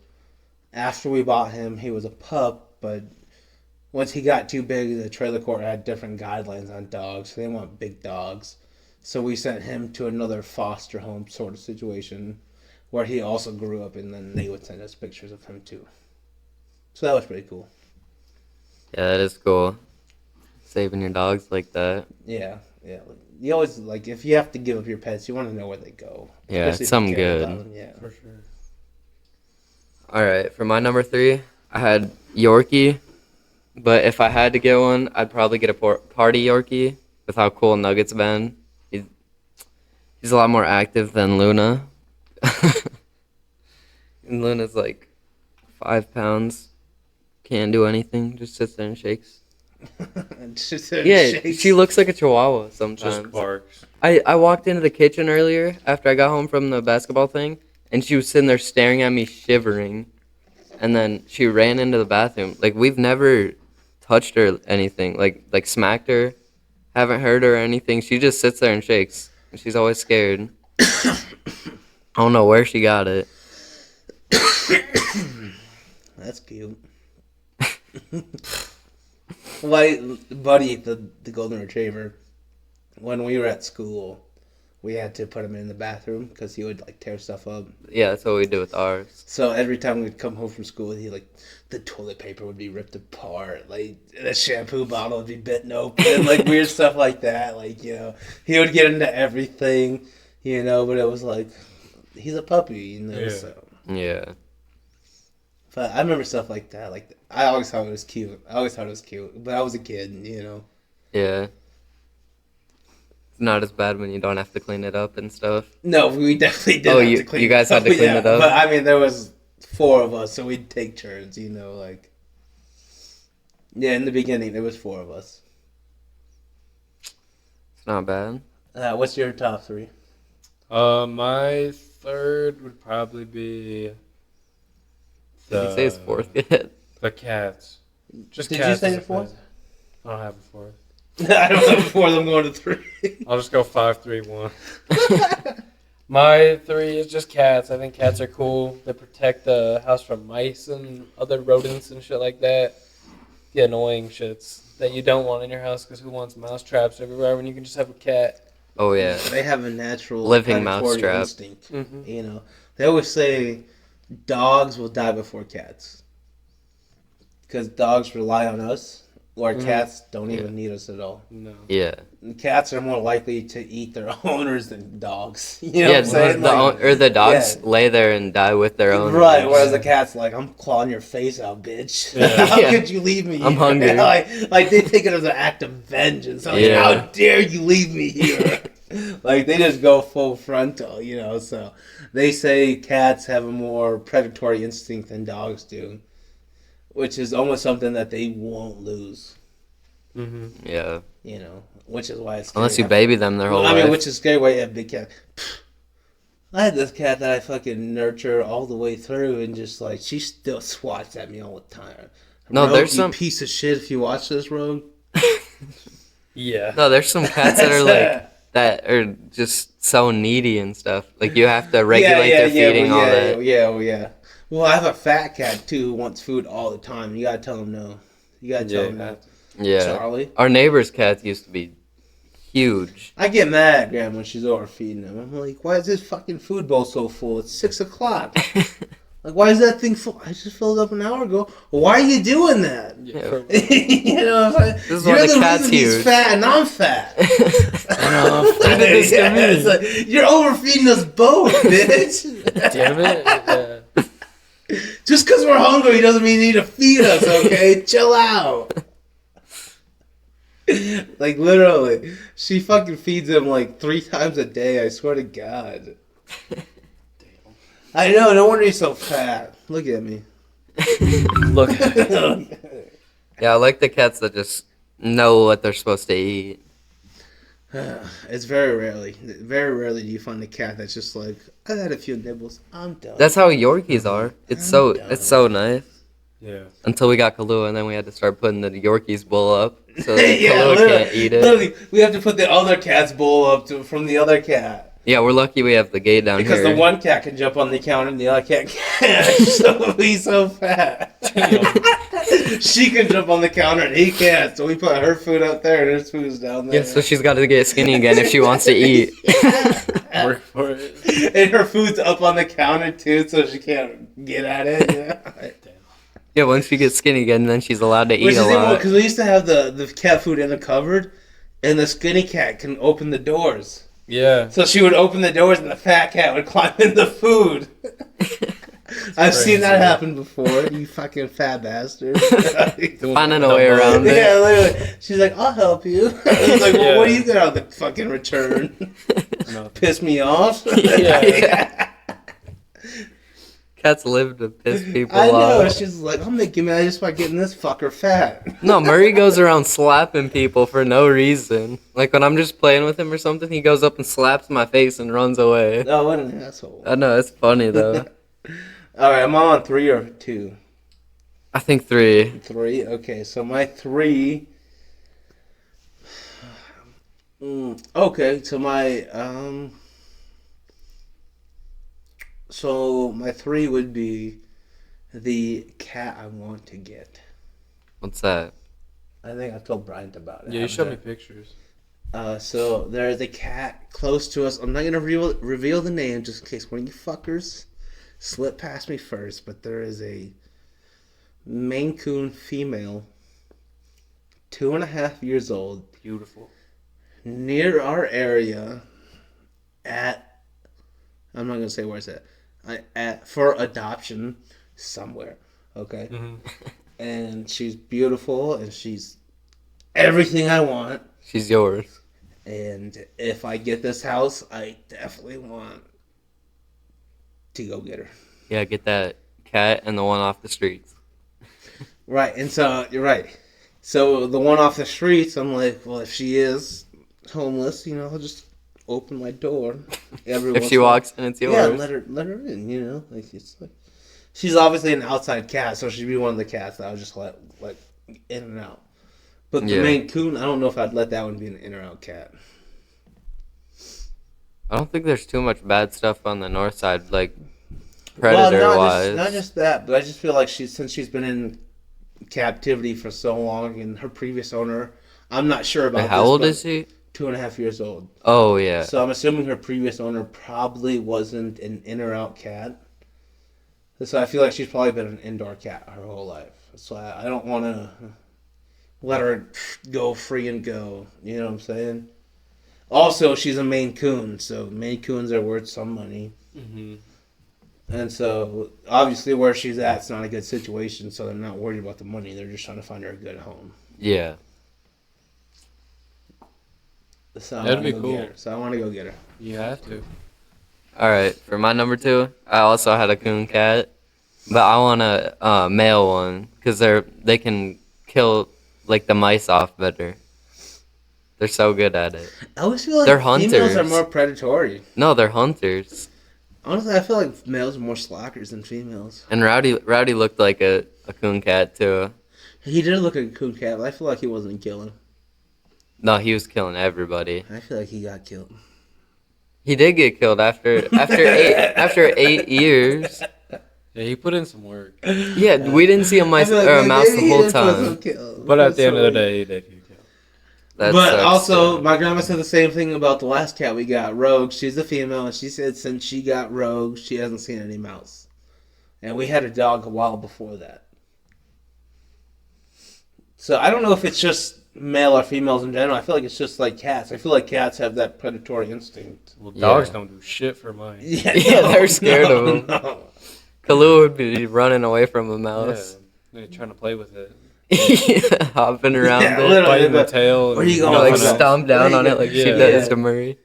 after we bought him, he was a pup, but once he got too big, the trailer court had different guidelines on dogs. They didn't want big dogs. So we sent him to another foster home sort of situation where he also grew up, and then they would send us pictures of him too. So that was pretty cool. Yeah, that is cool. Saving your dogs like that. Yeah. You always, like, if you have to give up your pets, you want to know where they go. Yeah, Especially it's if you something care good. about them, yeah. For sure. All right, for my number 3, I had Yorkie. But if I had to get one, I'd probably get a party Yorkie with how cool Nugget's been. He's a lot more active than Luna. And Luna's like 5 pounds. Can't do anything. Just sits there and shakes. Yeah, she looks like a chihuahua sometimes. Just barks. I walked into the kitchen earlier after I got home from the basketball thing, and she was sitting there staring at me, shivering. And then she ran into the bathroom. Like, we've never touched her anything, like smacked her, haven't hurt her or anything. She just sits there and shakes, and she's always scared. I don't know where she got it. That's cute. Buddy, the golden retriever, when we were at school, we had to put him in the bathroom because he would like tear stuff up. Yeah, that's what we do with ours. So every time we'd come home from school, the toilet paper would be ripped apart, like the shampoo bottle would be bitten open, like weird stuff like that. Like, he would get into everything, but it was like, he's a puppy, Yeah. so. Yeah. But I remember stuff like that. Like, I always thought it was cute. But I was a kid, Yeah. It's not as bad when you don't have to clean it up and stuff. No, we definitely did Oh, have you- to clean you guys it up. had to clean it up? But I mean, there was 4 of us, so we'd take turns, like. Yeah, in the beginning, there was 4 of us. It's not bad. What's your top 3? My third would probably be Did you say his 4th yet? the cats. Just Did you cats say is your a 4th? pet. I don't have a 4th. I don't have 4. I'm going to 3. I'll just go 5, 3, 1. My 3 is just cats. I think cats are cool. They protect the house from mice and other rodents and shit like that. The annoying shits that you don't want in your house because who wants mouse traps everywhere when you can just have a cat? Oh yeah, They have a natural living predatory mousetrap. instinct. Mm-hmm. You know, they always say dogs will die before cats because dogs rely on us, or Mhm. cats don't Yeah. even need us at all. No. Yeah, And cats are more likely to eat their owners than dogs. You know yeah. what I'm saying? The dogs yeah. lay there and die with their own. Right, whereas the cat's like, I'm clawing your face out, bitch. Yeah. How Yeah. could you leave me here? I'm hungry. like they take it as an act of vengeance. Like, Yeah. how dare you leave me here? Like, they just go full frontal, you know? So, they say cats have a more predatory instinct than dogs do, which is almost something that they won't lose, Mm-hmm. Yeah, you know? Which is why it's scary. unless you baby them their whole I mean, life. which is scary why you have a big cat. I had this cat that I fucking nurture all the way through, and just like she still swats at me all the time. No, Rogue, there's you some- piece of shit. If you watch this, Rogue. Yeah. No, there's some cats that are like that are just so needy and stuff. Like you have to regulate their feeding, all that. Yeah. Well, I have a fat cat too who wants food all the time. You gotta tell him no. You gotta tell him no. Yeah, Charlie. our neighbor's cats used to be huge. I get mad at Grandma when she's overfeeding him. I'm like, why is this fucking food bowl so full? It's 6 o'clock. Like, why is that thing full? I just filled it up an hour ago. Why are you doing that? Yeah. You know, This is you're why the the cat's reason he's huge. fat and I'm fat. When did this come in? It's like, you're overfeeding us both, bitch. Damn it. Yeah. Just because we're hungry doesn't mean you need to feed us, okay? Chill out. Like, literally. She fucking feeds him like 3 times a day, I swear to God. I know, no wonder he's so fat. Look at me. Look. Yeah, I like the cats that just know what they're supposed to eat. It's very rarely do you find a cat that's just like, I had a few nibbles, I'm done. That's how Yorkies are. It's so nice. Yeah. Until we got Kahlua, and then we had to start putting the Yorkie's bowl up so that Yeah, Kahlua literally, can't eat it. literally, we have to put the other cat's bowl up from the other cat. Yeah, we're lucky we have the gate down Because here. the one cat can jump on the counter and the other cat can't. So he's so fat. She can jump on the counter and he can't. So we put her food up there and his food's down there. Yeah, so she's got to get skinny again if she wants to eat. Work for it. And her food's up on the counter too, so she can't get at it. Yeah. Yeah, once she gets skinny again, then she's allowed to Which eat is a lot. because we used to have the cat food in the cupboard, and the skinny cat can open the doors. Yeah. So she would open the doors and the fat cat would climb in the food. I've seen that happen before, you fucking fat bastard. Finding a way around it. Yeah, literally. She's like, I'll help you. I was like, well, Yeah. what do you got on the fucking return? No. Piss me off? Yeah. Cats live to piss people I know. off. She's like, I'm making mad just by getting this fucker fat. No, Murray goes around slapping people for no reason. Like when I'm just playing with him or something, he goes up and slaps my face and runs away. Oh, what an asshole. I know, it's funny though. Alright, I'm on 3 or 2. I think 3. 3? Okay, so my 3... okay, so my 3 would be the cat I want to get. What's that? I think I told Bryant about it. Yeah, you showed me pictures. So there is a cat close to us. I'm not gonna reveal the name just in case one of you fuckers slip past me first. But there is a Maine Coon female, 2.5 years old, Beautiful. near our area. I'm not gonna say where it's at for adoption somewhere. Okay, Mm-hmm. and she's beautiful and she's everything I want. She's yours. And if I get this house, I definitely want to go get her. Yeah, get that cat and the one off the streets. Right, and so you're right. So the one off the streets, I'm like, well, if she is homeless, I'll just open my door. Every If once she in a while. walks in, it's yours. Yeah, let her in. Like it's like she's obviously an outside cat, so she'd be one of the cats that I would just let in and out. But the Yeah. Maine Coon, I don't know if I'd let that one be an in or out cat. I don't think there's too much bad stuff on the north side, like Well, predator not wise. just that, but I just feel like since she's been in captivity for so long, and her previous owner, I'm not sure Wait, about how this, old but is he? 2.5 years old. Oh yeah. So I'm assuming her previous owner probably wasn't an in or out cat. So I feel like she's probably been an indoor cat her whole life. So I don't want to let her go free and go. You know what I'm saying? Also, she's a Maine Coon, so Maine Coons are worth some money. Mm-hmm. And so, obviously, where she's at, it's not a good situation, so they're not worried about the money. They're just trying to find her a good home. Yeah. So I That'd want be to go cool. get her. So I want to go get her. You have to. All right. For my number 2, I also had a coon cat, but I want a male one because they can kill like the mice off better. They're so good at it. I always feel like They're females are hunters. more predatory. No, they're hunters. Honestly, I feel like males are more slackers than females. And Rowdy looked like a coon cat too. He did look like a coon cat, but I feel like he wasn't killing. No, he was killing everybody. I feel like he got killed. He did get killed after 8 years. Yeah, he put in some work. Yeah, we didn't see a I feel like or a mouse maybe the he whole did put some time. kills. But at the end of the So- day, he did get killed. That but sucks, also, too. my grandma said the same thing about the last cat we got, Rogue. She's a female, and she said since she got Rogue, she hasn't seen any mouse. And we had a dog a while before that. So I don't know if it's just male or females in general. I feel like it's just like cats. I feel like cats have that predatory instinct. Well, Yeah. dogs don't do shit for mine. Yeah, Yeah, they're scared of 'em. No. Kalu would be running away from a mouse. Yeah, they're trying to play with it. Hopping around Yeah, it. literally. Biting the but- tail. where you You going know, like with that? stomp down on it like she Yeah. does to Murray.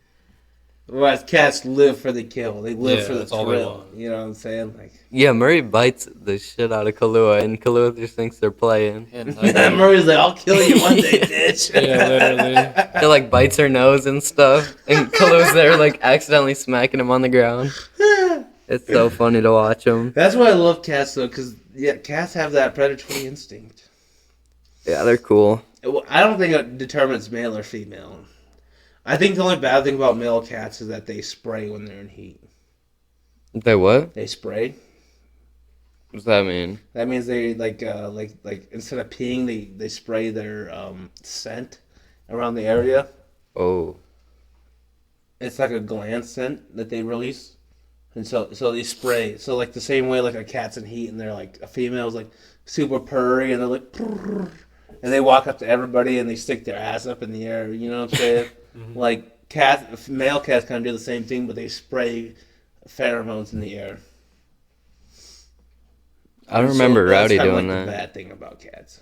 Whereas cats live for the kill. They live Yeah, for the that's all they thrill. want. You know what I'm saying? Like Yeah, Murray bites the shit out of Kahlua, and Kahlua just thinks they're playing. And Murray's like, "I'll kill you one day, bitch." Yeah, literally. He like bites her nose and stuff, and Kalua's there like accidentally smacking him on the ground. It's so funny to watch him. That's why I love cats, though, because cats have that predatory instinct. Yeah, they're cool. I don't think it determines male or female. I think the only bad thing about male cats is that they spray when they're in heat. They what? They spray. What does that mean? That means they like instead of peeing, they spray their scent around the area. Oh. It's like a gland scent that they release, and so they spray. So like the same way like a cat's in heat, and they're like a female's like super purry, and they're like, "Prrr," and they walk up to everybody and they stick their ass up in the air. You know what I'm saying? Like male cats kind of do the same thing, but they spray pheromones in the air. I don't remember that's Rowdy kinda doing like that. The bad thing about cats.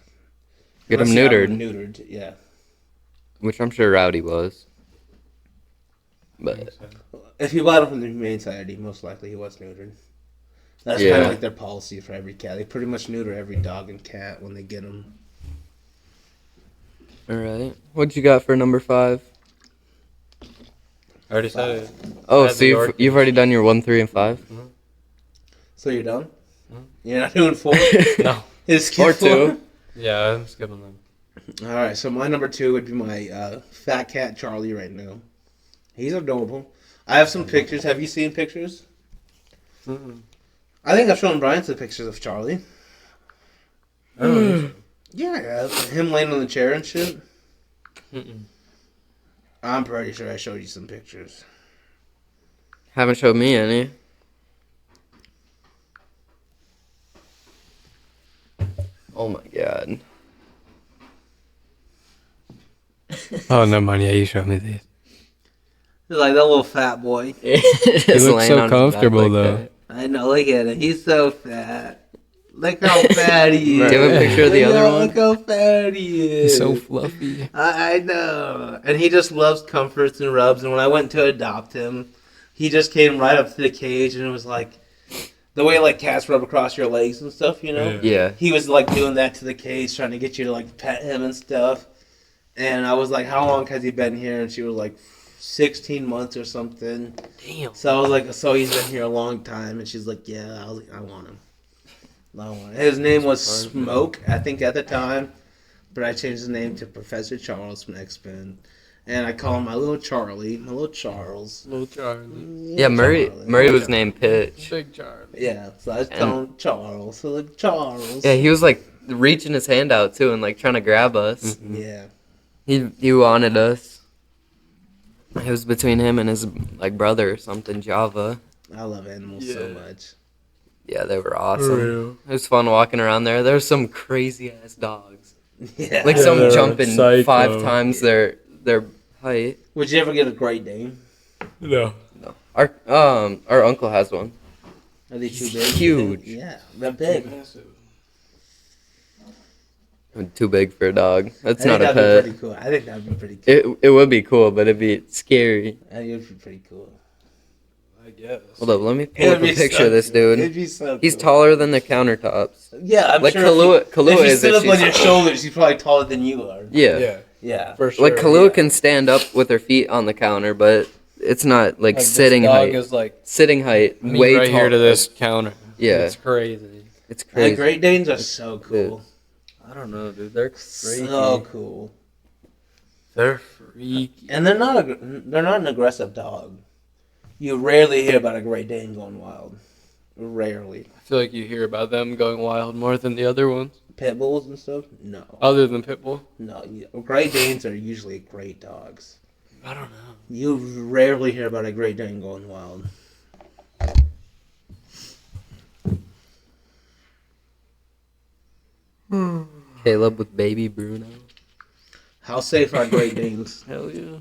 Get him Unless you have neutered, them neutered, yeah. which I'm sure Rowdy was. But If you bought him from the Humane Society, most likely he was neutered. That's kind Yeah. of like their policy for every cat. They pretty much neuter every dog and cat when they get them. all right, what you got for number 5? I already said it. Oh, Had so the you've, York. you've already done your 1, 3, and 5. So you're done? Mhm. You're not doing 4? No. It's skip Or 4? 2. Yeah, I'm skipping them. All right, so my number 2 would be my fat cat Charlie right now. He's adorable. I have some pictures. Have you seen pictures? Mm-mm. I think I've shown Brian some pictures of Charlie. I don't know. Yeah, him laying on the chair and shit. Mm-mm. I'm pretty sure I showed you some pictures. Haven't showed me any. Oh my god. Oh, never mind. Yeah, you showed me these. Like that little fat boy. Just looks laying so on his back comfortable, like though. that. I know, look at him. He's so fat. Look how fat he is. Do you have a picture of the Look other how- one? Look how fat he is. He's so fluffy. I know. And he just loves comforts and rubs. And when I went to adopt him, he just came right up to the cage and it was like the way like cats rub across your legs and stuff, you know? Yeah. Yeah. He was like doing that to the cage, trying to get you to like pet him and stuff. And I was like, "How long has he been here?" And she was like, 16 months or something. Damn. So I was like, "So he's been here a long time?" And she's like, "Yeah." I was like, "I want him. I want him." His name was Smoke, I think, at the time, but I changed his name to Professor Charles from X-Men. and I call him my little Charlie, my little Charles. Little Charlie. Yeah, Murray was named Pitch. Big Charlie. Yeah, so I just call him Charles. So like Charles. Yeah, he was like reaching his hand out too and like trying to grab us. Mm-hmm. Yeah. He wanted us. It was between him and his like brother or something, Java. I love animals so much. Yeah, they were awesome. It was fun walking around there. There were some crazy ass dogs. Yeah. Like some they're jumping psycho. 5 times their height. Would you ever get a Great Dane? No. No. Our uncle has one. Are they too big? Huge. Yeah, they're big. Too big for a dog. That's not a That'd be pet. pretty cool. I think that'd be pretty cool. It would be cool, but it'd be scary. I think it'd be pretty cool. I guess. Hold up, let me pull It'd up a be picture so of this cool. dude. It'd be so He's cool. taller than the countertops. Yeah, I'm Like sure. Kahlua if you is sit if up on she's- your shoulders, he's probably taller than you are. Yeah. Yeah. For sure. Like Kahlua yeah. can stand up with her feet on the counter, but it's not like Like, sitting this dog height. is like Sitting height, me way right here to taller. this counter. Yeah. It's crazy. It's And crazy. Great Danes are so cool. I don't know, dude. They're crazy. So cool. They're freaky. And they're not an aggressive dog. You rarely hear about a Great Dane going wild. Rarely. I feel like you hear about them going wild more than the other ones. Pit bulls and stuff? No. Other than Pitbull. No. Great Danes are usually great dogs. I don't know. You rarely hear about a Great Dane going wild. Caleb with baby Bruno. How safe are Great Danes? Hell yeah.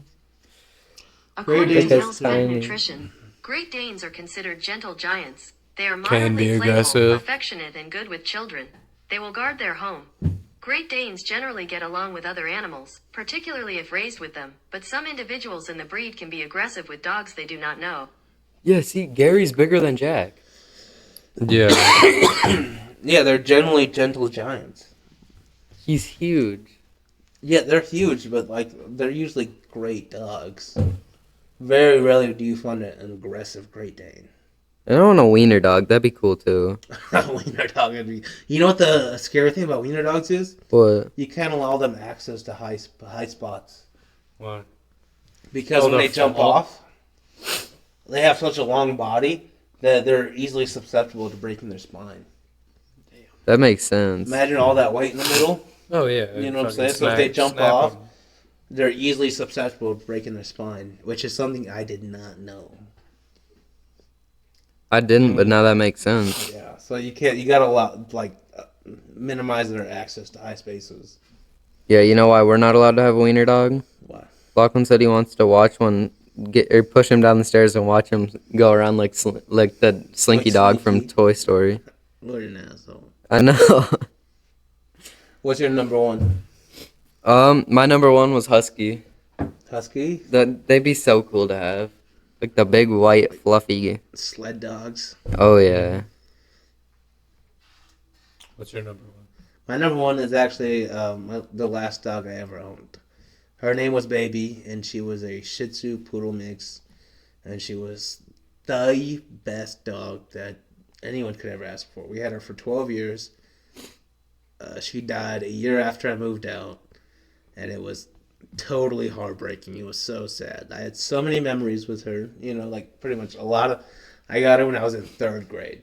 According Danes to are Hell's Pet tiny. Nutrition, Great Danes are considered gentle giants. They are Can moderately be playful, aggressive. affectionate, and good with children. They will guard their home. Great Danes generally get along with other animals, particularly if raised with them, but some individuals in the breed can be aggressive with dogs they do not know. Yeah, see, Gary's bigger than Jack. Yeah. Yeah, they're generally gentle giants. He's huge. Yeah, they're huge, but like they're usually great dogs. Very rarely do you find an aggressive Great Dane. I don't want a wiener dog. That'd be cool too. Wiener dog would be. You know what the scary thing about wiener dogs is? What? You can't allow them access to high spots Why? because Oh, when the they jump fall? off, they have such a long body that they're easily susceptible to breaking their spine. That makes sense. Imagine all that weight in the middle. Oh yeah. You know what I'm Fucking saying? So if they jump snap off- 'em. They're easily susceptible to breaking their spine, which is something I did not know. I didn't, but now that makes sense. Yeah, so you can't. You gotta allow minimize their access to high spaces. Yeah, you know why we're not allowed to have a wiener dog? Why? Lachlan said he wants to watch one get or push him down the stairs and watch him go around like the Slinky Like dog from Slinky? Toy Story. What an asshole. I know. What's your number one? My number one was Husky. Husky? They'd be so cool to have. Like the big white fluffy. Sled dogs. Oh yeah. What's your number one? My number one is actually the last dog I ever owned. Her name was Baby, and she was a Shih Tzu Poodle mix, and she was the best dog that anyone could ever ask for. We had her for 12 years. She died a year after I moved out, and it was totally heartbreaking. It was so sad. I had so many memories with her, like pretty much a lot of. I got her when I was in 3rd grade.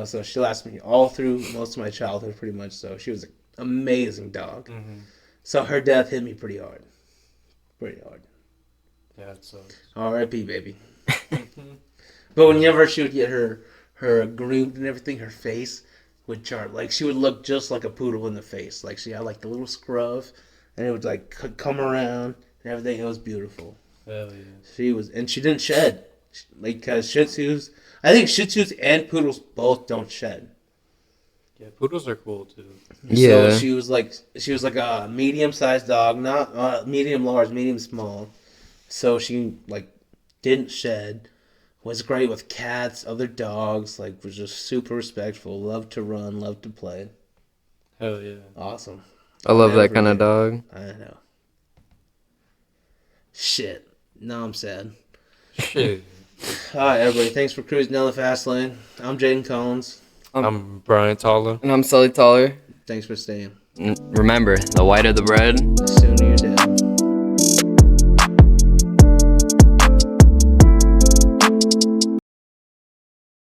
So she lasted me all through most of my childhood, pretty much. So she was an amazing dog. Mm-hmm. So her death hit me pretty hard. Pretty hard. Yeah, it sucks. R.I.P. baby. But whenever she would get her groomed and everything, her face would chart. Like she would look just like a poodle in the face. Like she had like the little scruff, and it would like come around and everything. It was beautiful. Hell yeah. She didn't shed. Like, because Shih Tzus, I think Shih Tzus and Poodles both don't shed. Yeah, poodles are cool too. Yeah. So she was like a medium-sized dog, not medium large, medium small. So she didn't shed. Was great with cats, other dogs. Was just super respectful. Loved to run, loved to play. Hell yeah. Awesome. I love Never that kind of forget. dog. I know. Shit. Now I'm sad. Shit. All right, everybody. Thanks for cruising down the fast lane. I'm Jaden Collins. I'm Brian Toller. And I'm Sully Taller. Thanks for staying. Remember, the whiter the bread, The sooner you're dead.